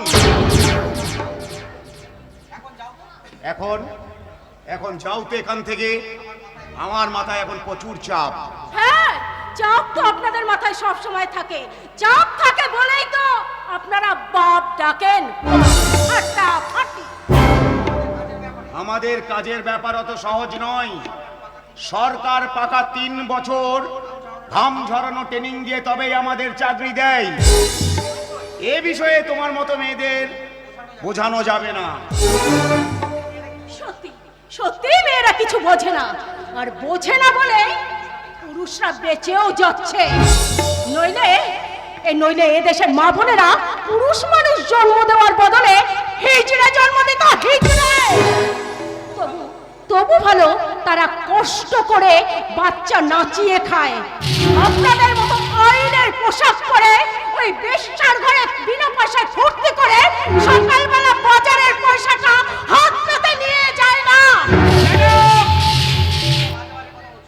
এখন এখন যাও তো এখান থেকে, আমার মাথায় এখন প্রচুর চাপ। হ্যাঁ, চাপ তো আপনাদের মাথায় সব সময় থাকে। চাপ থাকে বলেই তো আপনারা বাপ ডাকেন। ফাটাফাটি। আমাদের কাজের ব্যাপার অত সহজ নয়। সরকার পাকা 3 বছর ঘাম ঝরানো ট্রেনিং দিয়ে তবেই আমাদের চাকরি দেয়। এ বিষয়ে তোমার মতো মেয়েদের বোঝানো যাবে না। সত্যি সত্যি মেয়েরা কিছু বোঝে না, আর বোঝে না বলে পুরুষরা বেঁচেও যাচ্ছে। নইলে এ দেশের মা বোনেরা পুরুষ মানুষ জন্ম দেওয়ার বদলে হিজড়া জন্ম দিত, হিজড়ে। তবু ভালো তারা কষ্ট করে বাচ্চা নাচিয়ে খায়। আপনাদের মতো আইনের পোশাক পরে ওই বেশ্যার ঘরে বিনা পয়সায় ফুর্তি করে সকালবেলা বাজারের পয়সাটা হাত পেতে নিয়ে যায় না।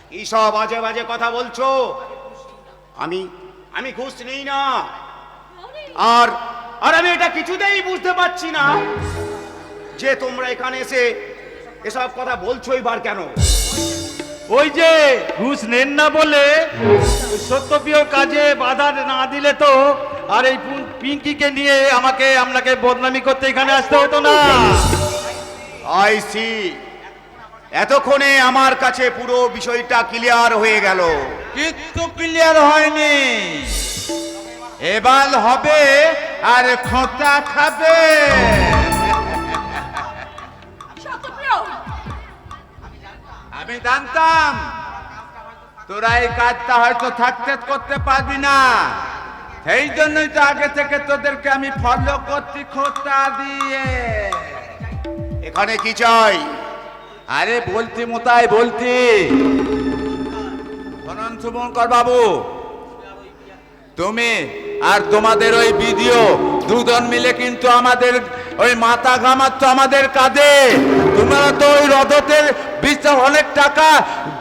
কি সব বাজে বাজে কথা বলছো? আমি ঘুষ নেই না। আর আর আমি এটা কিছুতেই বুঝতে পারছি না যে তোমরা এখানে এসে এসব কথা বলছো এবার কেন? ওই যে ঘুষ নেন না বলে সত্যপ্রিয় কাজে বাধা না দিলে তো আর এই পিঙ্কিকে নিয়ে আপনাকে বদনামি করতে এখানে আসতে হতো না। আই সি, এতক্ষণে আমার কাছে পুরো বিষয়টা ক্লিয়ার হয়ে গেল। কিচ্ছু ক্লিয়ার হয়নি, এবার হবে আর খোঁচা খাবে। আমি জানতাম তোরা এই কাজটা হয়তো সাকসেস করতে পারবি না, সেই জন্যই তো আগে থেকে তোদেরকে আমি ফলো করছি খোঁচা দিয়ে। এখানে কি চাই? আরে বলছি মোতাই, বলছি শোনন শুভঙ্কর বাবু, তুমি আর তোমাদের ওই ভিডিও দুজন মিলে কিন্তু আমাদের ওই মাথা ঘামাচ্ছ আমাদের কাঁধে। তোমরা তো ওই রজতের বিশে অনেক টাকা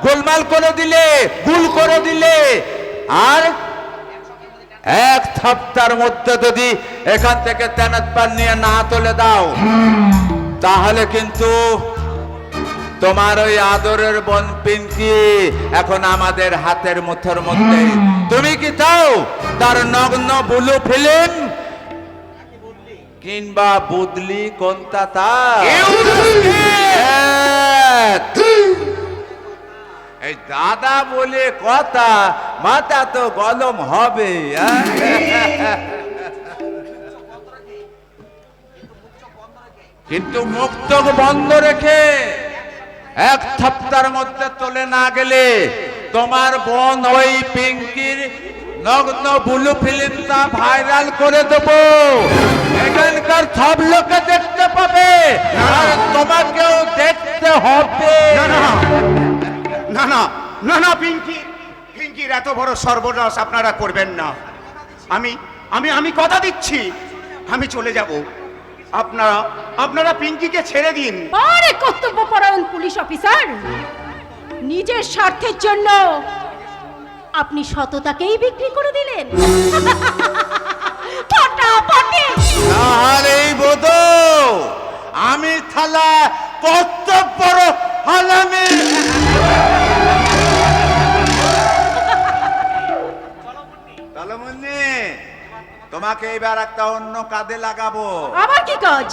গোলমাল করে দিলে, গুল করে দিলে। আর 1 সপ্তাহের মধ্যে যদি এখান থেকে তেনাতপাল নিয়ে না তুলে দাও, তাহলে কিন্তু তোমার ওই আদরের বোন পিঙ্কি এখন আমাদের হাতের মুঠোর মধ্যে। তুমি কি চাও তার নগ্ন ব্লু ফিল্ম কিংবা বুদলি কোনটা তার? এই দাদা বলে কথা, মাথা তো গরম হবে। কিন্তু মুখ তো বন্ধ রেখে 1 সপ্তাহের মধ্যে চলে না গেলে তোমার বোন ওই পিঙ্কির নগ্ন ব্লু ফিল্মটা ভাইরাল করে দেবো। এখানকার সব লোকে দেখতে পাবে আর তোমাকেও দেখতে হবে। না না না না, পিঙ্কির এত বড় সর্বনাশ আপনারা করবেন না। আমি কথা দিচ্ছি, আমি চলে যাব। আপনারা পিঙ্কিকে ছেড়ে দিন। আরে কর্তব্যপরায়ণ পুলিশ অফিসার, নিজের স্বার্থের জন্য আপনি সততাকেই বিক্রি করে দিলেন। ফাটাফাটি। তাহলেই বোধ আমি থালা কত বড় হালামি। চলো মুন্নি, তোমাকে এবার একটা অন্য কাজে লাগাবো। আবার কি কাজ?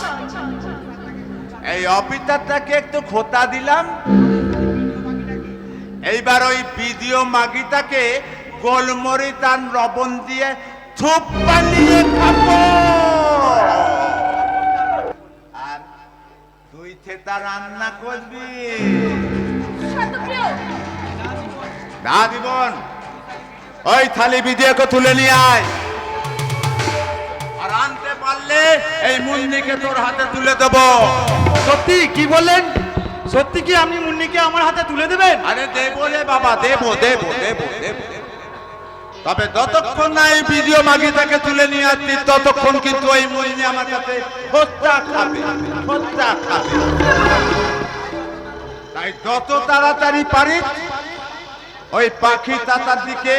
এই অফিসারটাকে একটু খোঁতা দিলাম, এইবার ওই ভিডিও মাগিটাকে গোলমরিচ আর লবণ দিয়ে থুপ বানিয়ে খাবো। আর তুই থেতা রান্না করবি। সত্যপ্রিয়, না দিবন, ওই থালি বিজয়কে তুলে নিয়ে আয়, আর আনতে পারলে এই মুন্নিকে তোর হাতে তুলে দেবো। সত্যি কি বললেন? সত্যি কি আপনি মুন্নিকে আমার হাতে তুলে দেবেন? আরে দেবো রে বাবা, দেবো দেবো দেবো দেবো। তবে যতক্ষণ না এই ভিডিও মাগি তাকে তুলে নিয়ে আসছি, ততক্ষণ কিন্তু ওই মুন্নি আমার কাছে খোঁজা খাবে, খোঁজা খাবে। তাই যত তাড়াতাড়ি পারিস ওই পাখি তাতার দিকে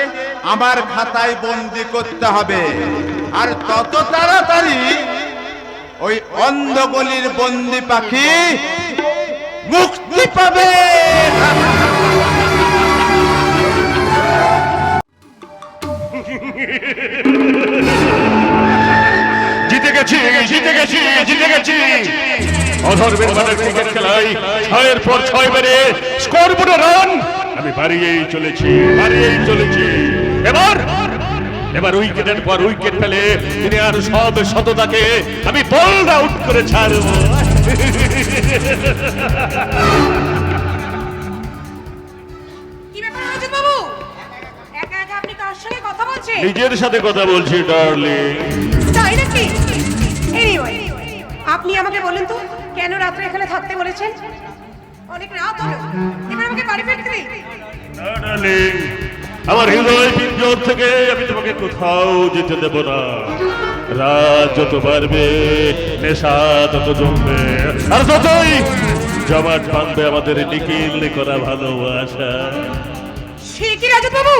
আমার খাতায় বন্দি করতে হবে, আর তত তাড়াতাড়ি ওই অন্ধগলির বন্দি পাখি মুক্তি পাবে। জিতে গেছি, জিতে গেছি, জিতে গেছি। অধর্মের মাঠে ক্রিকেট খেলায় 6-এর পর 6 মেরে স্কোর বোর্ডে রান আমি বাড়িয়েই চলেছি, বাড়িয়েই চলেছি। এবার উইকেটের পর উইকেট ফেলে তিনি আর সব শততাকে আমি বোল্ড আউট করে ছাড়ব। কি ব্যাপার রজত বাবু, একা একা আপনি কার সঙ্গে কথা বলছেন? নিজের সাথে কথা বলছি ডার্লিং। তাই নাকি? এনিওয়ে, আপনি আমাকে বলেন তো কেন রাত্রে এখানে থাকতে বলেছেন? অনেক রাত হলো, এবার আমাকে বাড়ি ফিরতে দিন। না ডার্লিং, আমার হৃদয় বিদ্যুৎ থেকে আমি তোমাকে কোথাও যেতে দেব না। রাত যত বাড়বে নেশা তত জমবে, আর ততই জমাট বাঁধবে আমাদের নিখিল করা ভালোবাসা। সে কি রজত বাবু,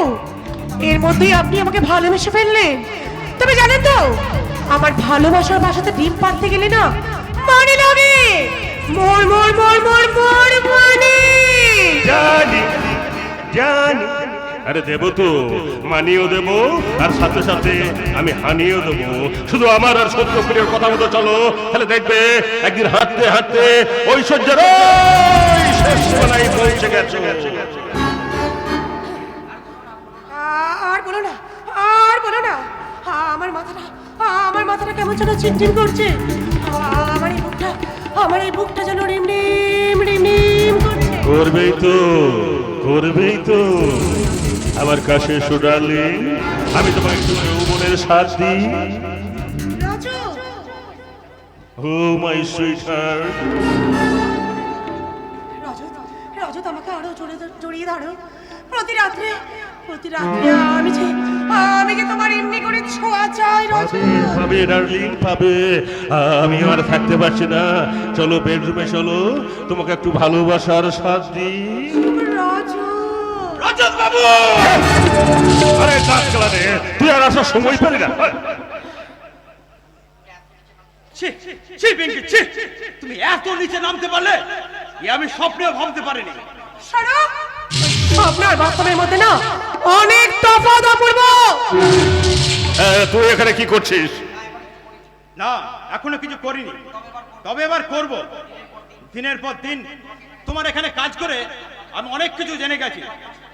এর মধ্যেই আপনি আমাকে ভালোবেসে ফেললেন? তবে জানেন তো, আমার ভালোবাসার বাসাতে ডিম পাড়তে গেলে না মানে লাগে, মোর মোর মোর মোর মোর মানে। জানি জানি, আরে দেবো তো, মানিও দেবো, আর সাথে সাথে আমি হানিও দেবো। শুধু আমার আর সত্যপ্রিয়র কথা মতো চলো, তাহলে দেখবে একদিন হাঁটতে হাঁটতে ঐশ্বর্যের ওই শেষ বেলায় পৌঁছে গেছো। আর বলো না, আর বলো না, আমার মাথাটা কেমন যেন চিনচিন করছে। আমার এই বুকটা যেন রিম রিম রিম রিম করছে। করবেই তো, করবেই তো। আমার কাছে এসো ডার্লিং, আমি তোমাকে একটু যৌবনের সাথ দিই। রাজু, ও মাই সুইটহার্ট। রজত আমাকে আরো জড়িয়ে ধরো। প্রতি রাত্রে আমি যে তোমার এমনি করে ছোঁয়া চাই রজত। পাবে ডার্লিং, পাবে। আমি আর থাকতে পারছি না, চলো বেডরুমে চলো, তোমাকে একটু ভালোবাসার সাথ দিই। রজত বাবু! আরে কাজ চালানে তুই আর আসার সময় পেলি না। ছি, ছি পিঙ্কি, ছি! তুমি এত নিচে নামতে পারলে এ আমি স্বপ্নেও ভাবতে পারিনি। শোনো, আপনার বাস্তবের মধ্যে না অনেক তফাৎ অপূর্ব। তুই এখানে কি করছিস? না, এখনো কিছু করিনি, তবে এবার করব। দিনের পর দিন তোমার এখানে কাজ করে আমি অনেক কিছু জেনে গেছি।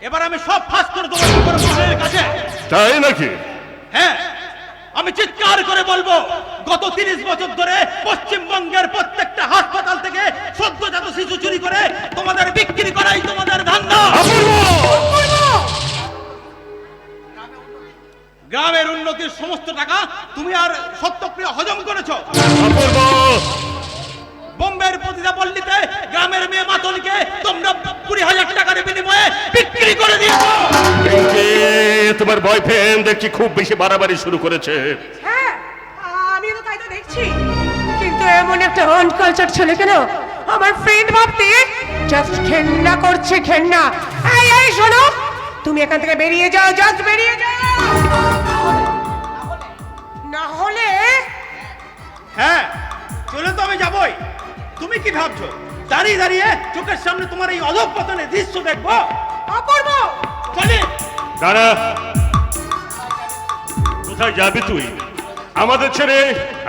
এবার আমি সব ফাঁস করে তোমার উপরের কাছে। তাই নাকি? হ্যাঁ, আমি চিৎকার করে বলবো, গত 30 বছর ধরে পশ্চিমবঙ্গের প্রত্যেকটা হাসপাতাল থেকে সদ্যজাত শিশু চুরি করে তোমাদের বিক্রি করাই তোমাদের ধান্দা। গ্রামের উন্নতির সমস্ত টাকা তুমি আর সত্যপ্রিয় হজম করেছো। বোম্বের প্রতিটা পল্লীতে গ্রামের মেয়ে মাতনকে তোমরা 20,000 টাকার বিনিময়ে বিক্রি করে দিয়েছো। তোমার বয়ফ্রেন্ড দেখছি খুব বেশি বাড়াবাড়ি শুরু করেছে। হ্যাঁ, আমি তো তাই তো দেখছি, কিন্তু এমন একটা আনকালচার ছেলে কেন আমার ফ্রেন্ড ভাবতে জাস্ট ঘেন্না করছে, ঘেন্না। এই শোনো, তুমি এখান থেকে বেরিয়ে যাও, জাস্ট বেরিয়ে যাও, না হলে। হ্যাঁ, চলে তো আমি যাবই। তুমি কি ভাবছো দাঁড়িয়ে দাঁড়িয়ে চোখের সামনে তোমার এই অধঃপতনের দৃশ্য দেখবো? অপূর্ব, চলে দাঁড়া, কোথায় যাবি তুই? আমাদের ছেড়ে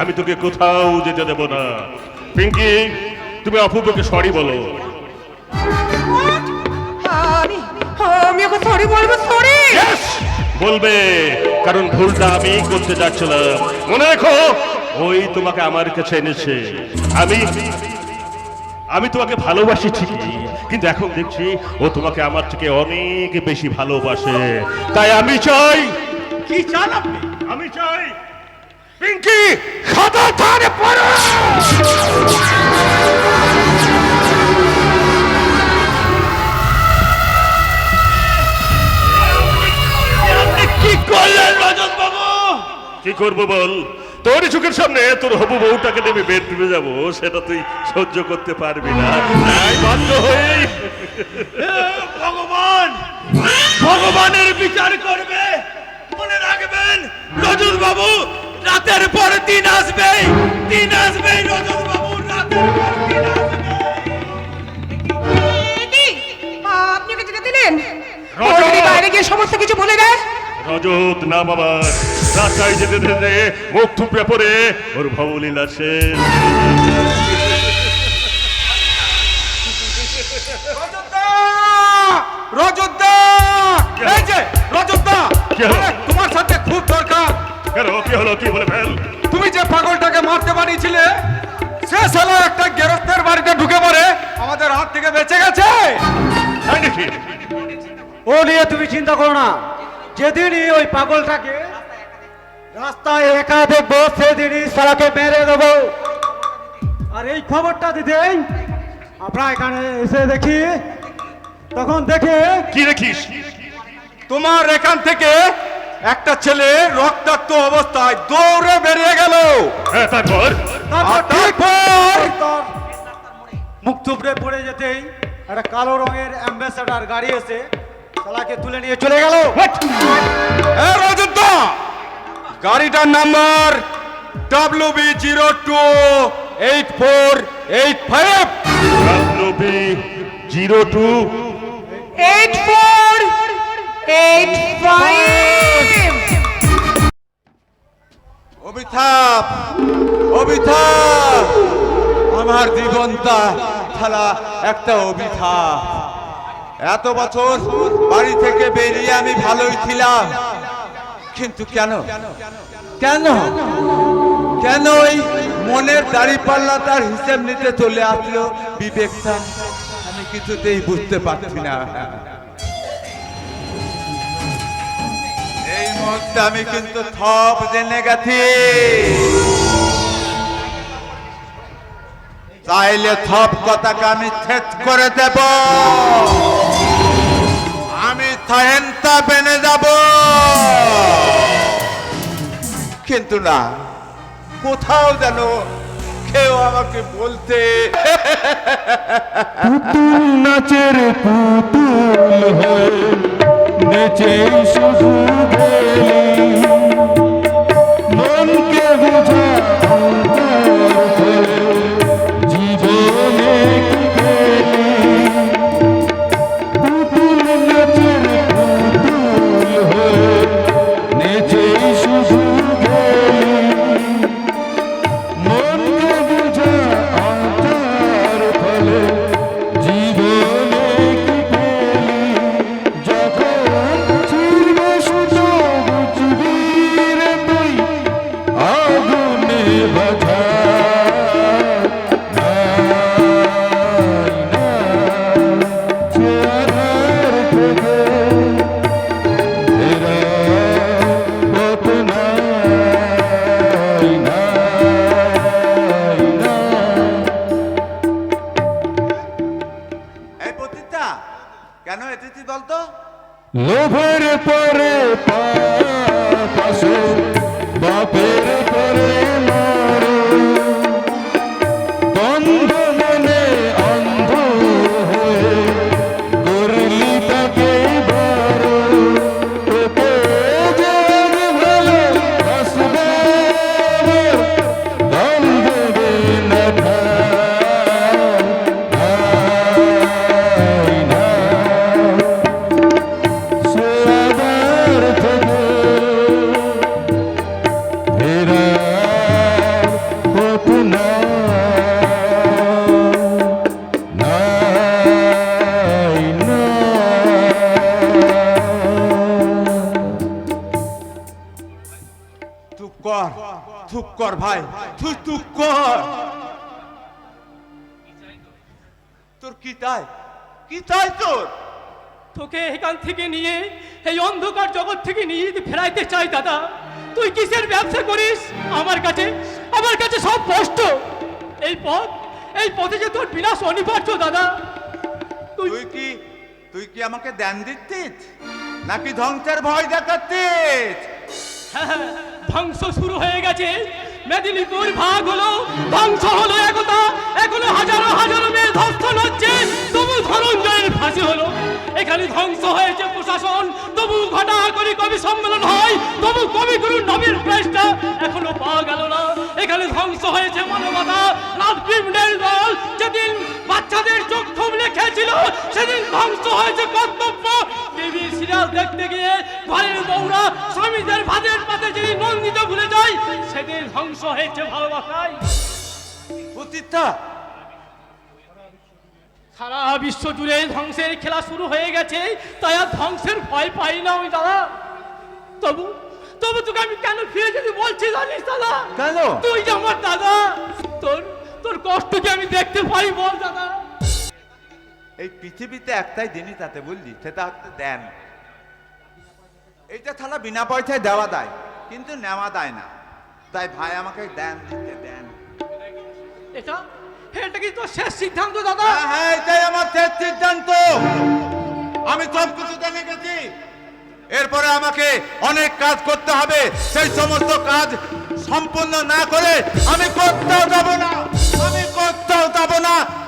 আমি তোকে কোথাও যেতে দেব না। পিঙ্কি, তুমি অপূর্বকে সরি বলো। আমি ওকে সরি বলবো? সরি বলবে, কারণ ভুলটা আমি করতে যাচ্ছিলাম। মনে রেখো, ওই তোমাকে আমার কাছে এনেছে। আমি তোমাকে ভালোবাসি ঠিকই, কিন্তু এখন দেখছি ও তোমাকে আমার থেকে অনেক বেশি ভালোবাসে। তাই আমি চাই। কি চান আপনি? আমি চাই পিঙ্কি খাতা ধারে পড়ো। আপনি কি করলেন রজত বাবু? কি করবো বল? তোর চোখের সামনে তোর হবু বউটাকে নেমে বেডরুমে যাবো, সেটা তুই সহ্য করতে পারবি না। তাই বাধ্য হয়ে ভগবান ভগবানের বিচার করবে। মনে রাখবেন রজত বাবু, রাতের পর দিন আসবে, দিন আসবে রজত বাবু, রাতের পর দিন আসবে। আপনি ওকে যেতে দিলেন? রজত! ও যদি বাইরে গিয়ে সমস্ত কিছু বলে দেয়? রজত না বাবা, রাস্তায় যেতে যেতে মুখ থুপড়ে পড়ে ওর ভবলীলা শেষ। রজতদা, এই যে রজতদা, কি হলো? আরে, তোমার সাথে খুব দরকার। কেন, কি হলো? কি বলে ফেল। তুমি যে পাগলটাকে মারতে পারিয়েছিলে, সে শালা একটা গেরস্তের বাড়িতে ঢুকে পড়ে আমাদের হাত থেকে বেঁচে গেছে। তাই নাকি? ও নিয়ে তুমি চিন্তা করো না, যেদিনই ওই পাগলটাকে রাস্তায় একা দেখবো সেদিনই সারাকে মেরে দেবো। আর এই খবরটা দিতেই আমরা এখানে এসে দেখি, তখন দেখে কি দেখিস? তোমার এখান থেকে একটা ছেলে রক্তাক্ত অবস্থায় দৌড়ে বেরিয়ে গেল। হ্যাঁ, তারপর আর তারপর তার মুখ থুবড়ে পড়ে যেতেই একটা কালো রঙের অ্যাম্বাসেডার গাড়ি এসে শালাকে তুলে নিয়ে চলে গেল। এ রজতদা, গাড়িটার নাম্বার WB028485। WB02 8485। অবিথাপ, অবিথাপ, আমার জীবনটা থালা একটা অবিথাপ। এত বছর বাড়ি থেকে বেরিয়ে আমি ভালোই ছিলাম, কিন্তু কেন কেন কেন ওই মনের দাড়িপাল্লা তার হিসেব নিতে চলে আসলো বিবেকটা, আমি কিছুতেই বুঝতে পারছি না। এই মুহূর্তে আমি কিন্তু সব জেনে গেছি। চাইলে সব কথাকে আমি ছেদ করে দেব, আমি থাহেনতা বেনে যাব, কিন্তু না, কোথাও যেন কেউ আমাকে বলতে পুতুল নাচের পুতুল হয়ে নেচে শুধু গেলি, মনকে বুঝা অন্তর হয়ে জীবনে কি গেলি। পুতুল নাচের পুতুল হয়ে নেচে শুধু গেলি, মনকে বুঝা অন্তর ফলে জীবনে কি পেলি। যখন ছিড়বে সুতো বুঝবি রে তুই আগুনে বাঁধা। নাই না চেহারার থেকে ফেরা পথ নাই, নাই না। এই পতিতা কেন এসেছি বলতো? লোভের পরে পাশে বাপের পরে মারো, বন্ধ মনে অন্ধ হয়ে করলি তাকে বড়। তোকে যে ভালো বাসবে দম দেবে না ঠাই, না সে আবার থেকে ফেরার পথ নাই, না। চুপ কর, চুপ কর ভাই, তুই চুপ কর। তোর কি তাই? কি তাই তোর? তোকে এখান থেকে নিয়ে এই অন্ধকার জগৎ থেকে নিয়ে যদি ফেরাইতে চাই দাদা, তুই কিসের ব্যবসা করিস? আমার কাছে সব স্পষ্ট। এই পথে যে তোর বিনাশ অনিবার্য দাদা। তুই কি আমাকে ধ্যান দিচ্ছিস নাকি ধ্বংসের ভয় দেখাচ্ছিস? হ্যাঁ, ধ্বংস শুরু হয়ে গেছে। মেদিনীপুর ভাগ হলো, ধ্বংস হলো একতা। এখনো হাজারো হাজারো মেয়ে ধর্ষণ হচ্ছে, তবু ধনঞ্জয়ের ফাঁসি হলো। এখানে ধ্বংস হয়েছে প্রশাসন, তবু ঘটাকরি কবি সম্মেলন হয়, তবু কবিগুরু নবীর প্রেসটা এখনো পাওয়া গেল না। এখানে ধ্বংস হয়েছে মানবতা, রাজবীরের দল যেদিন বাচ্চাদের চোখ থমলে খেয়েছিল, সেদিন ধ্বংস হয়েছে কর্তব্য। টিভি সিরিয়াল দেখতে গিয়ে ঘরের বউরা স্বামীদের ভাতের পাতে যেদিন নন্দিত ভুলে যায়, সেদিন ধ্বংস হয়েছে ভালোবাসায়। প্রতিষ্ঠা সারা বিশ্ব জুড়ে ধ্বংসের খেলা শুরু হয়ে গেছে, তাই আর ধ্বংসের ভয় পাই না আমি দাদা। তবু তোকে আমি কেন ফিরে যেতে বলছি জানিস দাদা? কেন? তুই যে আমার দাদা, তোর কষ্টকে আমি দেখতে পাই বল দাদা। এই পৃথিবীতে একটাই জিনিস আছে বুঝলি, সেটা হচ্ছে দেন। এইটা থালা বিনা পয়সায় দেওয়া দেয়, কিন্তু নেওয়া দেয় না। তাই ভাই আমাকে দেন দিতে দেন। এটা কি তোর শেষ সিদ্ধান্ত দাদা? হ্যাঁ, এটাই আমার শেষ সিদ্ধান্ত। আমি সব কিছু জেনে গেছি। এরপরে আমাকে অনেক কাজ করতে হবে। সেই সমস্ত কাজ সম্পূর্ণ না করে আমি কোথাও যাব না।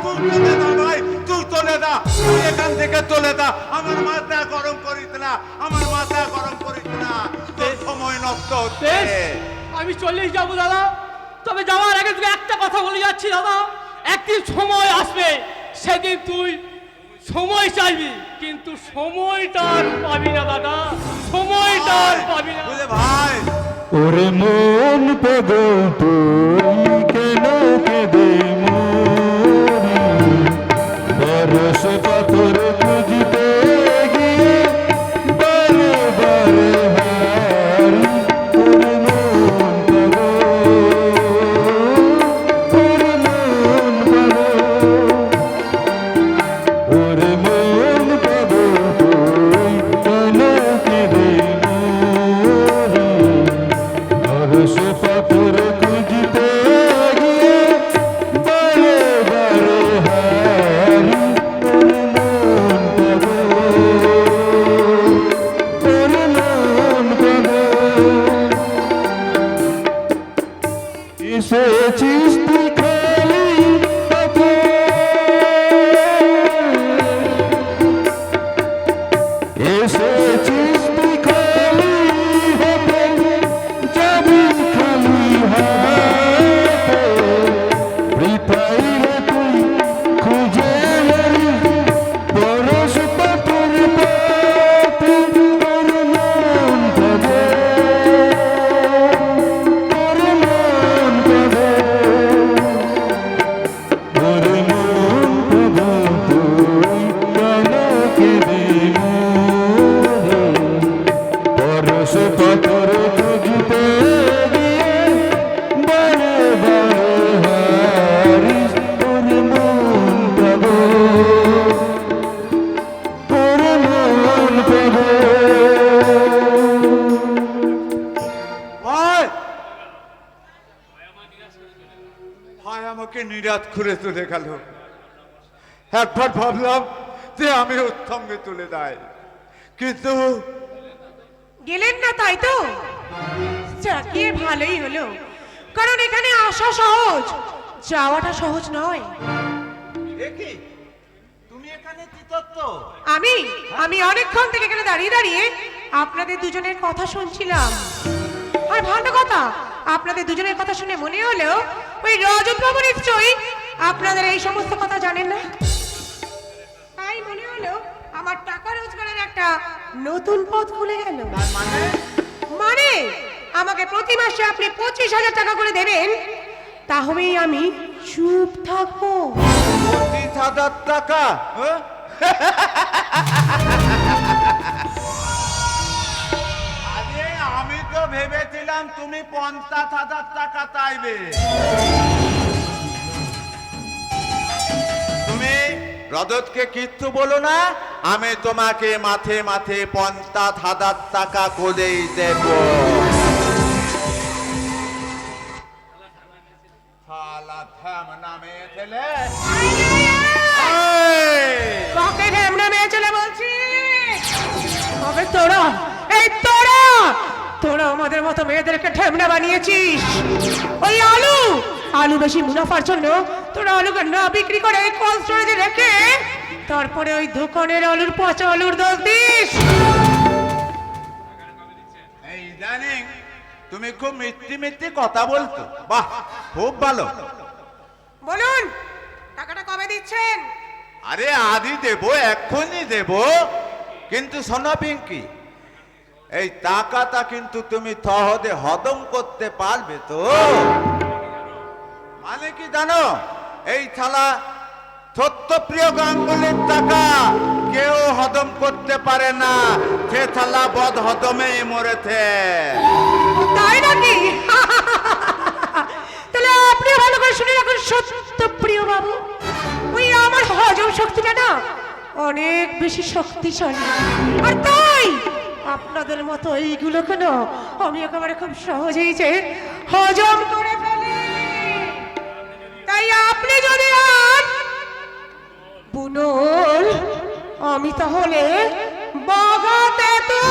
তুই চলে যা ভাই, তুই চলে যা। তুই এখান থেকে চলে যা। আমার মাথা গরম করিস না। তোর সময় নষ্ট হচ্ছে। আমি চলেই যাবো দাদা। তবে যাওয়ার আগে তোকে একটা কথা বলে যাচ্ছি দাদা, একদিন সময় আসবে, সেদিন তুই সময় চাইবি, কিন্তু সময়টা আর পাবি না দাদা, সময়টা আর পাবি না। বুঝলে ভাই? ওরে মন পাগল তুই কেন কেঁদে মরি, বরস পাথর খুঁজতে গিয়ে বারে বারে হারি। ওরে মন পাগল, ওরে মন পাগল, ওরে মন পাগল তুই কেন কেঁদে মরি, বরস পাথর খুঁজতে গিয়ে বারে বারে হারি। ওরে মন পাগল, ওরে মন পাগল, এসেছিস তুই খালি পথে, এসেছিস তুই খালি হাতে, যাবি খালি হাতে। বৃথাই রে তুই খুঁজে মরিস পরশ পাথর পথে। ওরে মন পাগল, ওরে মন পাগল, ওরে মন পাগল তুই কেন কেঁদে মরি, পরশ পাথর খুঁজতে গিয়ে বারে বারে হারিস। ওরে মন পাগল, ওরে মন পাগল। ভাই আমাকে নিরাশ করে চলে গেল। একবার ভাবলাম যে আমি ওর সঙ্গে চলে যাই, কিন্তু গেলেন না তাই তো? চাকিয়ে ভালোই হলো, কারণ এখানে আসা সহজ, যাওয়াটা সহজ নয়। দেখি তুমি এখানে কি তত্ত্ব? আমি অনেকক্ষণ থেকে এখানে দাঁড়িয়ে দাঁড়িয়ে আপনাদের দুজনের কথা শুনছিলাম। আর ভালো কথা, আপনাদের দুজনের কথা শুনে মনে হলো ওই রজত বাবু নিশ্চয়ই আপনাদের এই সমস্ত কথা জানেন না। তাই মনে হলো আমার টাকা রোজগারের একটা নতুন পথ খুলে গেল। মানে আমাকে প্রতি মাসে আপনি 25,000 টাকা করে দেবেন, তাহলেই আমি চুপ থাকবো। 25,000 টাকা? আরে আমি তো ভেবেছিলাম তুমি 50,000 টাকা চাইবে। তুমি রজতকে কিচ্ছু বলো না, আমি তোমাকে মাথে মাথে 50,000 টাকা করেই দেব। শালা ধ্যামনা মেয়ে ছেলে। কাকে ঢেমনা মেয়ে ছেলে বলছিস? তবে তোরা, এই তোরা তোরা আমাদের মতো মেয়েদেরকে ঢেমনা বানিয়েছিস। ওই আলু বেশি মুনাফার জন্য তোরা আলুকে না বিক্রি করে এই কোল্ড স্টোরেজে রেখে তারপরে ওই দোকানের আলুর পচা আলুর দোষ দিস। এই জানি তুমি খুব মিষ্টি মিষ্টি কথা বলতো, বাহ খুব ভালো। বলুন টাকাটা কবে দিচ্ছেন? আরে আদি দেব, এক্ষুনি দেব, কিন্তু শোনো পিঙ্কি, এই টাকাটা কিন্তু তুমি সহজে হজম করতে পারবে তো? মানে কি জানো, এই ছালা সত্যপ্রিয় গাঙ্গুলির টাকা কেউ হজম করতে পারে না, সে ছালা বদ হজমেই মরেছে। তাই নাকি? তাহলে আপনি ভালো করে শুনে রাখুন সত্যপ্রিয় বাবু, ওই আমার হজম শক্তিটা না অনেক বেশি শক্তিশালী, আর তাই আপনাদের মতো এইগুলোকে না আমি একেবারে খুব সহজেই যে হজম করে ফেলি। তাই আপনি যদি বুনল, আমি তাহলে বাগাতে তো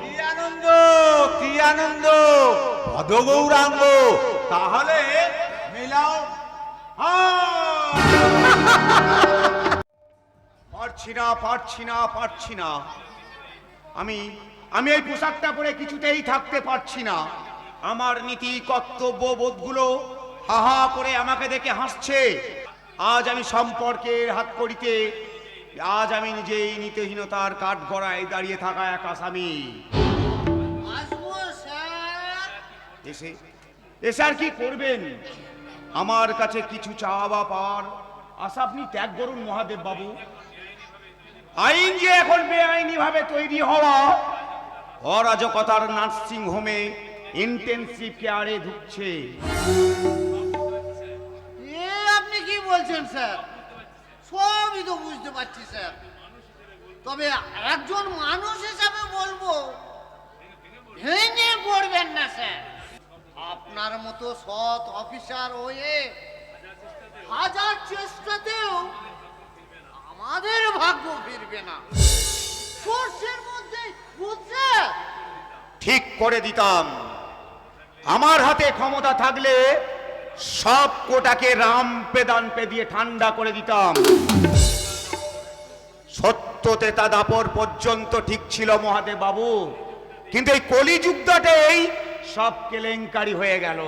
কি আনন্দ, কি আনন্দ, ভদগৌরাঙ্গ, তাহলে মিলাও। পারছি না। আমি এই পোশাকটা পরে কিছুতেই থাকতে পারছি না। আমার নীতি কর্তব্য বোধগুলো হা হা করে আমাকে দেখে হাসছে। আজ আমি সম্পর্কের হাত করিতে, আজ আমি নিজেই নীতিহীনতার কাঠগড়ায় দাঁড়িয়ে থাকা এক আসামি। এসে আর কি করবেন? আমার কাছে কিছু চাওয়া বা পাওয়ার আশা আপনি ত্যাগ করুন মহাদেব বাবু। আইন যে এখন বেআইনি ভাবে তৈরি হওয়া, অরাজকতার নার্সিং হোমে ইন্টেনসিভ কেয়ারে ঢুকছে। আপনি কি বলছেন স্যার? সবই তো বুঝতে পারছি স্যার, তবে একজন মানুষ হিসাবে বলবো ভেঙে পড়বেন না স্যার। আপনার মতো সৎ অফিসার হয়ে হাজার চেষ্টাতেও আমাদের ভাগ্য ফিরবে না। সর্ষের মধ্যে বুঝছে ঠিক করে দিতাম। আমার হাতে ক্ষমতা থাকলে সব কোটাকে রাম পেদান পে দিয়ে ঠান্ডা করে দিতাম। সত্যতে তা দাপর পর্যন্ত ঠিক ছিল মহাদেব বাবু, কিন্তু এই কলিযুগটাতেই সব কেলেঙ্কারি হয়ে গেল।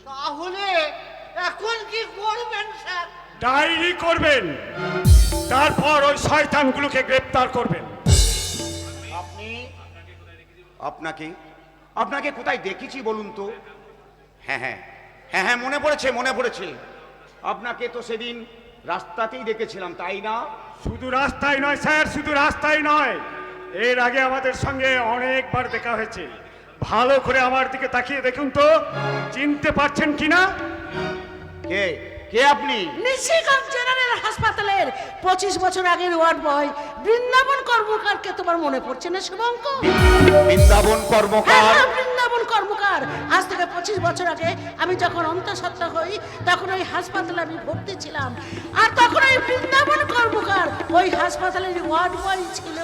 তাহলে এখন কি করবেন স্যার? ডায়েরি করবেন, তারপর ওই শয়তানগুলোকে গ্রেফতার করবেন। আপনাকে কোথায় দেখেছি বলুন তো? হ্যাঁ, মনে পড়েছে। আপনাকে তো সেদিন রাস্তাতেই দেখেছিলাম, তাই না? শুধু রাস্তায় নয় স্যার, শুধু রাস্তায় নয়, এর আগে আমাদের সঙ্গে অনেকবার দেখা হয়েছে। ভালো করে আমার দিকে তাকিয়ে দেখুন তো, চিনতে পারছেন কিনা? কে আপনি? নিশিগঞ্জ জেনারেল হাসপাতালের 25 বছর আগের ওয়ার্ড বয় বৃন্দাবন কর্মকারকে তোমার মনে পড়ছে না শুভঙ্কর? বৃন্দাবন কর্মকার? হ্যাঁ, বৃন্দাবন কর্মকার। আজ থেকে 25 বছর আগে আমি যখন অন্তঃসত্ত্বা হই তখন ওই হাসপাতালে আমি ভর্তি ছিলাম, আর তখন ওই বৃন্দাবন কর্মকার ওই হাসপাতালের ওয়ার্ড বয় ছিল।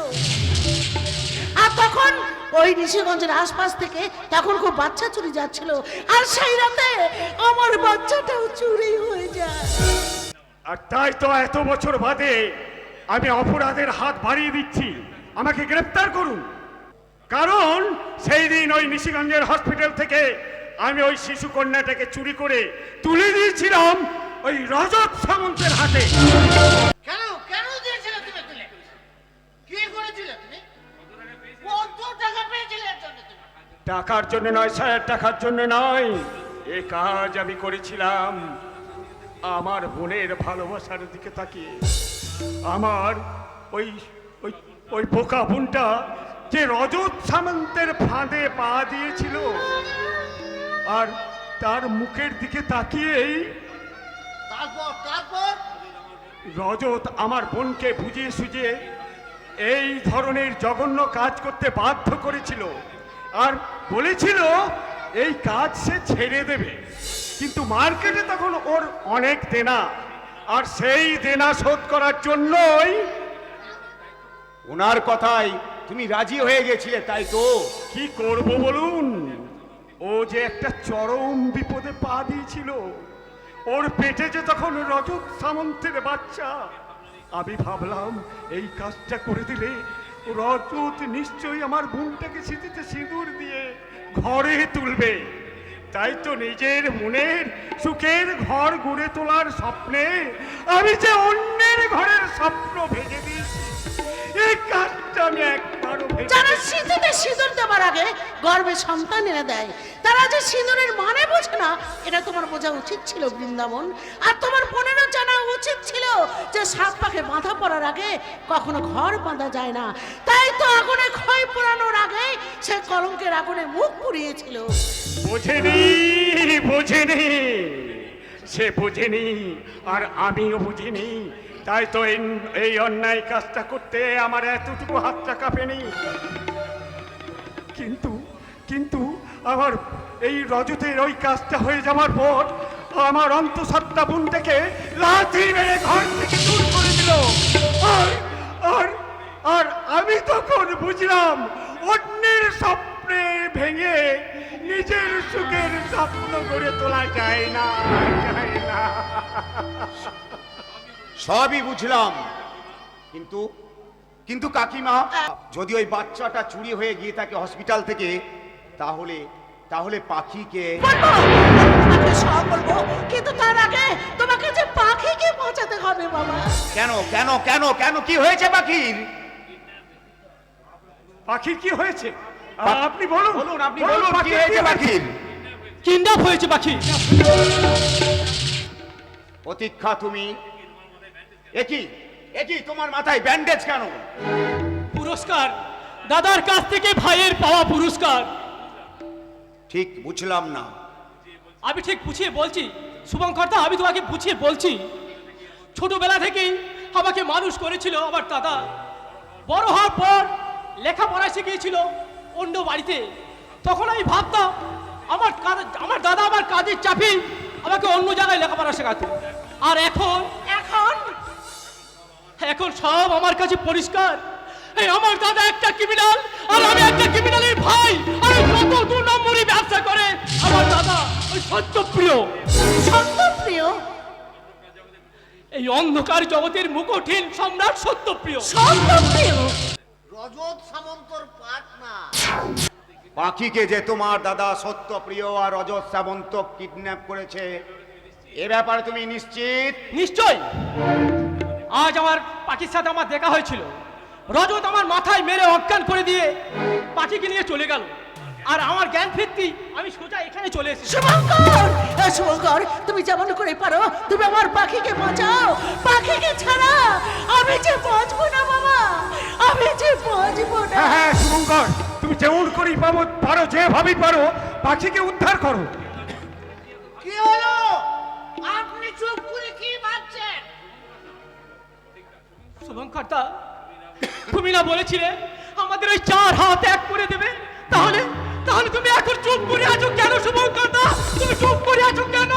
আর তখন ওই নিশিগঞ্জের আশপাশ থেকে তখন খুব বাচ্চা চুরি যাচ্ছিল, আর সেই রাতে আমার বাচ্চাটাও চুরি হয়ে যায়। আর তাই তো এত বছর বাদে আমি অপরাধের হাত বাড়িয়ে দিচ্ছি, আমাকে গ্রেফতার করুন। কারণ সেই দিন ওই নিশিগঞ্জের হসপিটাল থেকে আমি ওই শিশু কন্যাটাকে চুরি করে তুলে দিয়েছিলাম ওই রজত সামন্তের হাতে। কেন দিয়েছিলে তুমি তুলে? কি করেছিলে তুমি? কত টাকা পেয়েছিলে এর জন্য তুমি? টাকার জন্য নয় স্যার, টাকার জন্য নয়। এ কাজ আমি করেছিলাম আমার বোনের ভালোবাসার দিকে তাকিয়ে। আমার ওই ওই ওই বোকা বোনটা যে রজত সামন্তের ফাঁদে পা দিয়েছিল, আর তার মুখের দিকে তাকিয়েই তারপর রজত আমার বোনকে বুঝিয়ে সুঝিয়ে এই ধরনের জঘন্য কাজ করতে বাধ্য করেছিল আর বলেছিল এই কাজ সে ছেড়ে দেবে, কিন্তু মার্কেটে তখন ওর অনেক দেনা, আর সেই দেনা শোধ করার জন্যই ওনার কথাই তুমি রাজি হয়ে গেছিলে, তাই তো? কি করব বলুন, ও যে একটা চরম বিপদে পা দিয়েছিল। ওর পেটে যে তখন রজত সামন্তের বাচ্চা, আমি ভাবলাম এই কাজটা করে দিলে রজত নিশ্চয়ই আমার বোনটাকে স্মৃতিতে সিঁদুর দিয়ে ঘরে তুলবে। তাই তো নিজের মনের সুখের ঘর গড়ে তোলার স্বপ্নে আমি যে অন্যের ঘরের স্বপ্ন ভেঙে দিয়েছি। এই কাজটা আমি একবারও যারা সিঁদুরে সিঁদুর দেওয়ার আগে গর্ভে সন্তান এনে দেয়, তারা যে সিঁদুরের মানে বোঝে না, এটা তোমার বোঝা উচিত ছিল বৃন্দাবন। আর তোমার বোনেরও জানা উচিত ছিল যে সাত পাকে বাঁধা পড়ার আগে কখনো ঘর বাঁধা যায় না। তাই তো আগুনে ক্ষয় পোড়ানোর আগে সে কলঙ্কের আগুনে মুখ পুড়িয়েছিল। বোঝেনি, বোঝেনি, সে বোঝেনি আর আমিও বুঝিনি। তাই তো এই অন্যায় কাজটা করতে আমার এতটুকু হাতটা কাঁপেনি। কিন্তু কিন্তু আমার এই রজতের ওই কাজটা হয়ে যাওয়ার পর আমার অন্তঃসত্ত্বা বোনটাকে লাথি মেরে ঘর থেকে দূর করে দিল। আর আর আর আমি তখন বুঝলাম অন্যের স্বপ্নে ভেঙে নিজের সুখের স্বপ্ন গড়ে তোলা যায় না, যায় না। সবই বুঝলাম, কিন্তু কিন্তু কাকিমা, যদি ওই বাচ্চাটা চুরি হয়ে গিয়ে থাকে হসপিটাল থেকে, তাহলে তাহলে পাখিকে বলবো, তোমাকে সব বলবো, কিন্তু তার আগে তোমাকে যে পাখিকে বাঁচাতে হবে বাবা। কেন কেন কেন কেন কি হয়েছে পাখির? পাখির কি হয়েছে আপনি বলুন, বলুন, আপনি বলুন কি হয়েছে পাখির? কিডন্যাপ হয়েছে পাখি। প্রতীক্ষা, তুমি একই একই তোমার মাথায় ব্যান্ডেজ কেন? পুরস্কার দাদার কাছ থেকে ভাইয়ের পাওয়া পুরস্কার। ঠিক বুঝলাম না। আমি ঠিক বুঝিয়ে বলছি শুভঙ্করদা, আমি তোমাকে বুঝিয়ে বলছি। ছোটবেলা থেকেই আমাকে মানুষ করেছিল আমার দাদা। বড় হওয়ার পর লেখাপড়া শিখিয়েছিল অন্য বাড়িতে। তখন আমি ভাবতাম আমার দাদা আমার কাজের চাপে আমাকে অন্য জায়গায় লেখাপড়া শেখাতো। আর এখন এখন এখন সব আমার কাছে পরিষ্কার। এই আমার দাদা একটা ক্রিমিনাল আর আমি একটা ক্রিমিনালের ভাই। আর কত দু নম্বরই ব্যবসা করে আমার দাদা, ওই সত্যপ্রিয়। সত্যপ্রিয়? এই অন্ধকার জগতের মুকুটহীন সম্রাট সত্যপ্রিয়। সত্যপ্রিয় রজত সামন্তর পার্টনার। পাখিকে যে তোমার দাদা সত্যপ্রিয় আর রজত সামন্ত কিডন্যাপ করেছে, এ ব্যাপারে তুমি নিশ্চিত? নিশ্চয়। আজ আমার পাখির সাথে আমার দেখা হয়েছিল। রজত আমার মাথায় মেরে অজ্ঞান করে দিয়ে পাখিকে নিয়ে চলে গেল। আর আমার জ্ঞান ফিরতি আমি সোজা এখানে চলে এসেছি। শুভঙ্কর, শুভঙ্কর, তুমি যেমন করে পারো তুমি আমার পাখিকে বাঁচাও। পাখিকে ছাড়া আমি যে বাঁচবো না বাবা, আমি যে বাঁচবো না। হ্যাঁ হ্যাঁ শুভঙ্কর, তুমি যেমন করেই পারো, যেভাবেই পারো পাখিকে উদ্ধার করো। কি হলো? আপনি চুপ করে কি ভাবছেন? শুভঙ্করদা, তুমি না বলেছিলে আমাদের ওই 4 হাত এক করে দেবে? তাহলে তাহলে তুমি এখন চুপ করে আছো কেন শুভঙ্করদা? তুমি চুপ করে আছো কেন?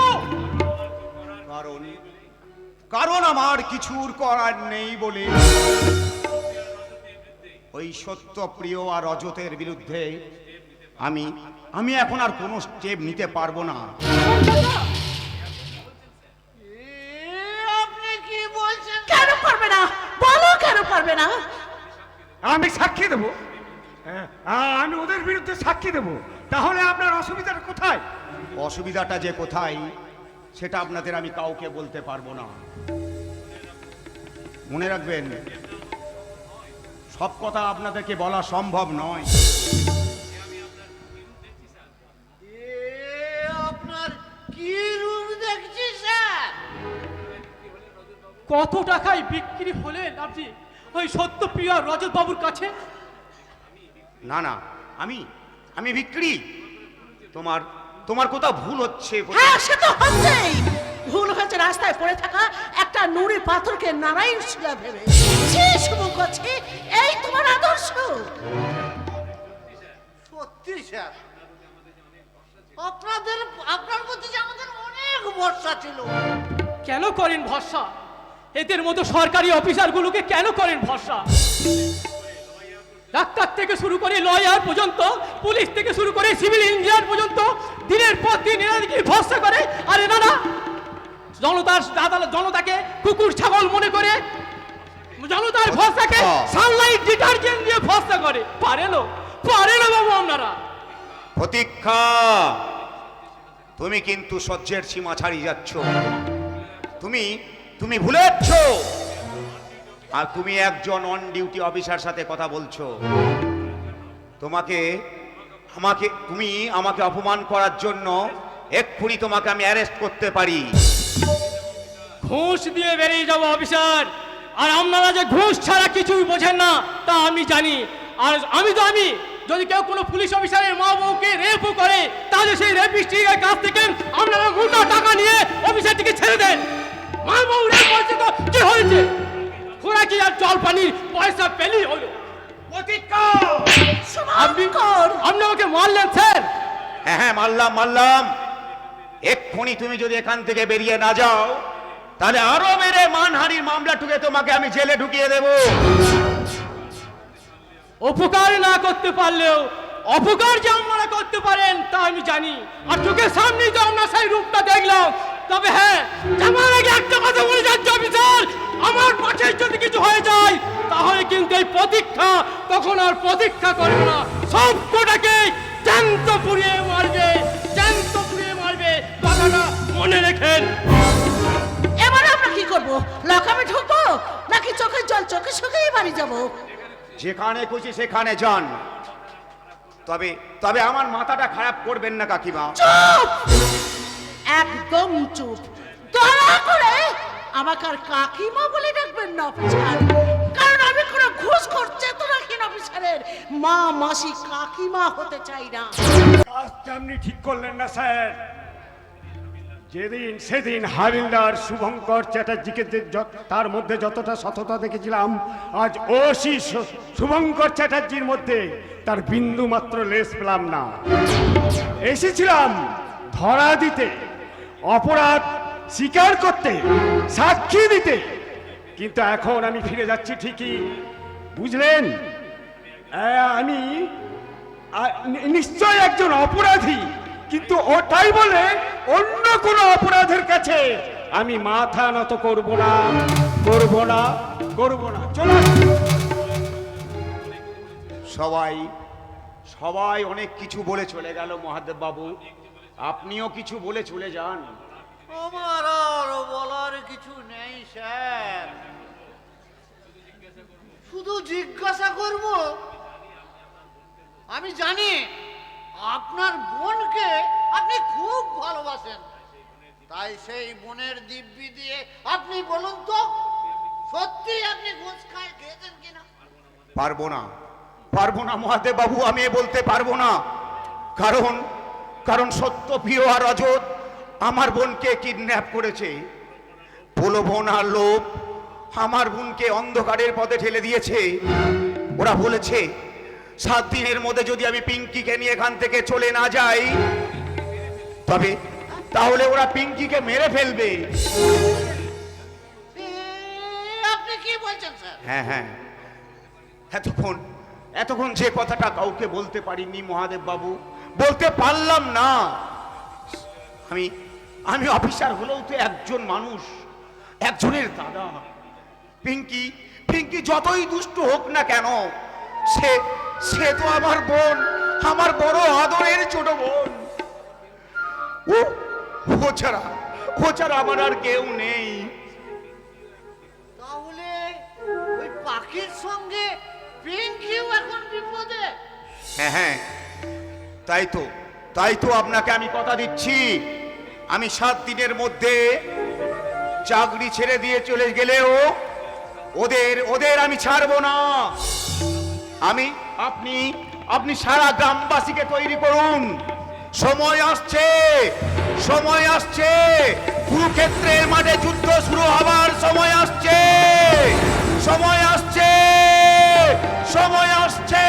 কারণ কারণ আমার কিছুর করার নেই বলে ওই সত্যপ্রিয় আর রজতের বিরুদ্ধে আমি এখন আর কোনো স্টেপ নিতে পারবো না। আপনি কি বলছেন? কেন পারবে না বলো, কেন পারবে না? আমি সাক্ষী দেবো, আমি ওদের বিরুদ্ধে সাক্ষী দেবো। তাহলে আপনার অসুবিধাটা কোথায়? অসুবিধাটা যে কোথায় সেটা আপনাদের আমি কাউকে বলতে পারবো না। মনে রাখবেন, সব কথা আপনাদেরকে বলা সম্ভব নয়। আপনার কি রূপ দেখছি স্যার? কত টাকায় বিক্রি হলেন আপনি ওই সত্যপ্রিয় রজত বাবুর কাছে? না না, আমি বিক্রি। তোমার কোথাও ভুল হচ্ছে। হ্যাঁ, সে তো হচ্ছেই। ভুল হয়েছে রাস্তায় পড়ে থাকা একটা নুড়ি পাথরকে নারায়ণ শিলা ভেবে। ছি শুভঙ্কর, ছি, এই তোমার আদর্শ? সত্যি স্যার, আপনার প্রতি যে আমাদের অনেক ভরসা ছিল। কেন করেন ভরসা? এদের মতো সরকারি অফিসারগুলোকে কেন করেন ভরসা? ডাক্তার থেকে শুরু করে লয়ার পর্যন্ত, পুলিশ থেকে শুরু করে সিভিল ইঞ্জিনিয়ার পর্যন্ত দিনের পর দিন এনাদেরকে ভরসা করে, আর এনারা জনতাকে কুকুর ছাগল মনে করে, জনতার ভরসাকে সানলাইট ডিটারজেন্ট দিয়ে ভরসা করে। পারে না বাবু আপনারা। প্রতীক্ষা, তুমি কিন্তু সহ্যের সীমা ছাড়িয়ে যাচ্ছ। তুমি ভুলে যাচ্ছ। আর তুমি একজন অন ডিউটি অফিসার সাথে কথা বলছো। তুমি আমাকে অপমান করার জন্য এক্ষুনি তোমাকে আমি অ্যারেস্ট করতে পারি। ঘুষ দিয়ে বেরিয়ে যাবো অফিসার, আর আপনারা যে ঘুষ ছাড়া কিছুই বোঝেন না তা আমি জানি। আর আমি যদি কেউ কোনো পুলিশ অফিসারের মা বউকে রেপও করে, তাহলে সেই রেপিস্টের কাছ থেকে আপনারা মোটা টাকা নিয়ে অফিসারটিকে ছেড়ে দেন। মা বউ রেপ হয়েছে তো কি হয়েছে? খোরাকি আর জল পানির পয়সা পেলেই হলো। আপনি আমাকে মারলেন স্যার? হ্যাঁ, মারলাম। এক্ষুনি তুমি যদি এখান থেকে বেরিয়ে না যাও, তাহলে আরো মেরে মানহানির মামলা টুকে তোমাকে আমি জেলে ঢুকিয়ে দেব। উপকার না করতে পারলেও অপকার যে আপনারা করতে পারেন তা আমি জানি। আর চোখের সামনেই তো আমরা সেই রূপটা দেখলাম। তবে হ্যাঁ, যাওয়ার আগে একটা কথা বলে যাচ্ছি অফিসার, আমার পাশে যদি কিছু হয়ে যায় তাহলে কিন্তু এই প্রতীক্ষা তখন আর প্রতীক্ষা করবে না, সব কোটাকে জ্যান্ত পুড়িয়ে মারবে। কথাটা মনে রেখেন। এবার আমরা কি করবো? লকামে ঢুকবো নাকি চোখের জল চোখে শুকিয়ে বাড়ি যাবো? যেখানে খুশি সেখানে যান, তবে আমার মাথাটা খারাপ করবেন না কাকিমা। চুপ, একদম চুপ। দয়া করে আমাকে আর কাকিমা বলে ডাকবেন না অফিসার, কারণ আমি কোনো ঘুষখোর চেতনাহীন অফিসারের মা, মাসি, কাকিমা হতে চাই না। কাজটা আপনি ঠিক করলেন না স্যার। সেদিন হাবিলদার শুভঙ্কর চ্যাটার্জিকে তার মধ্যে যতটা সততা দেখেছিলাম, আজ ওসি শুভঙ্কর চ্যাটার্জির মধ্যে তার বিন্দু মাত্র লেশ পেলাম না। এসেছিলাম ধরা দিতে, অপরাধ স্বীকার করতে, সাক্ষী দিতে, কিন্তু এখন আমি ফিরে যাচ্ছি ঠিকই, বুঝলেন? আমি নিশ্চয় একজন অপরাধী, কিন্তু ওটাই বলে অন্য কোনো অপরাধের কাছে আমি মাথা নত করব না। চলো। সবাই অনেক কিছু বলে চলে গেল মহাদেব বাবু, আপনিও কিছু বলে চলে যান। আমার আর বলার কিছু নেই স্যার, শুধু জিজ্ঞাসা করব। আমি জানি আপনার বোনকে আপনি খুব ভালোবাসেন, তাই সেই বোনের দিব্যি দিয়ে আপনি বলুন তো, সত্যি আপনি ঘুষ খেয়েছেন কিনা? পারবো না মহাদেব বাবু, আমি বলতে পারবো না। কারণ সত্যপ্রিয় আর অজত আমার বোনকে কিডন্যাপ করেছে। প্রলোভন আর লোভ আমার বোনকে অন্ধকারের পথে ঠেলে দিয়েছে। ওরা বলেছে 7 দিনের মধ্যে যদি আমি পিঙ্কিকে নিয়ে এখান থেকে চলে না যাই, তাহলে ওরা পিঙ্কিকে মেরে ফেলবে। আপনি কি বলছেন স্যার? হ্যাঁ, এতক্ষণ যে কথাটা কাউকে বলতে পারিনি মহাদেব বাবু, বলতে পারলাম না। আমি অফিসার হলেও তো একজন মানুষ, একজনের দাদা। পিঙ্কি যতই দুষ্ট হোক না কেন, সে তো আমার বোন, আমার বড় আদরের ছোট বোন। ও ছাড়া আমার আর কেউ নেই। তাহলে ওই পাখির সঙ্গে পিঙ্কিও এখন বিপদে। হ্যাঁ, তাই তো আপনাকে আমি কথা দিচ্ছি, আমি 7 দিনের মধ্যে চাকরি ছেড়ে দিয়ে চলে গেলেও ওদের আমি ছাড়বো না। আপনি সারা গ্রামবাসীকে তৈরি করুন, সময় আসছে, সময় আসছে, কুরুক্ষেত্রের মাঠে যুদ্ধ শুরু হবার সময় আসছে, সময় আসছে, সময় আসছে।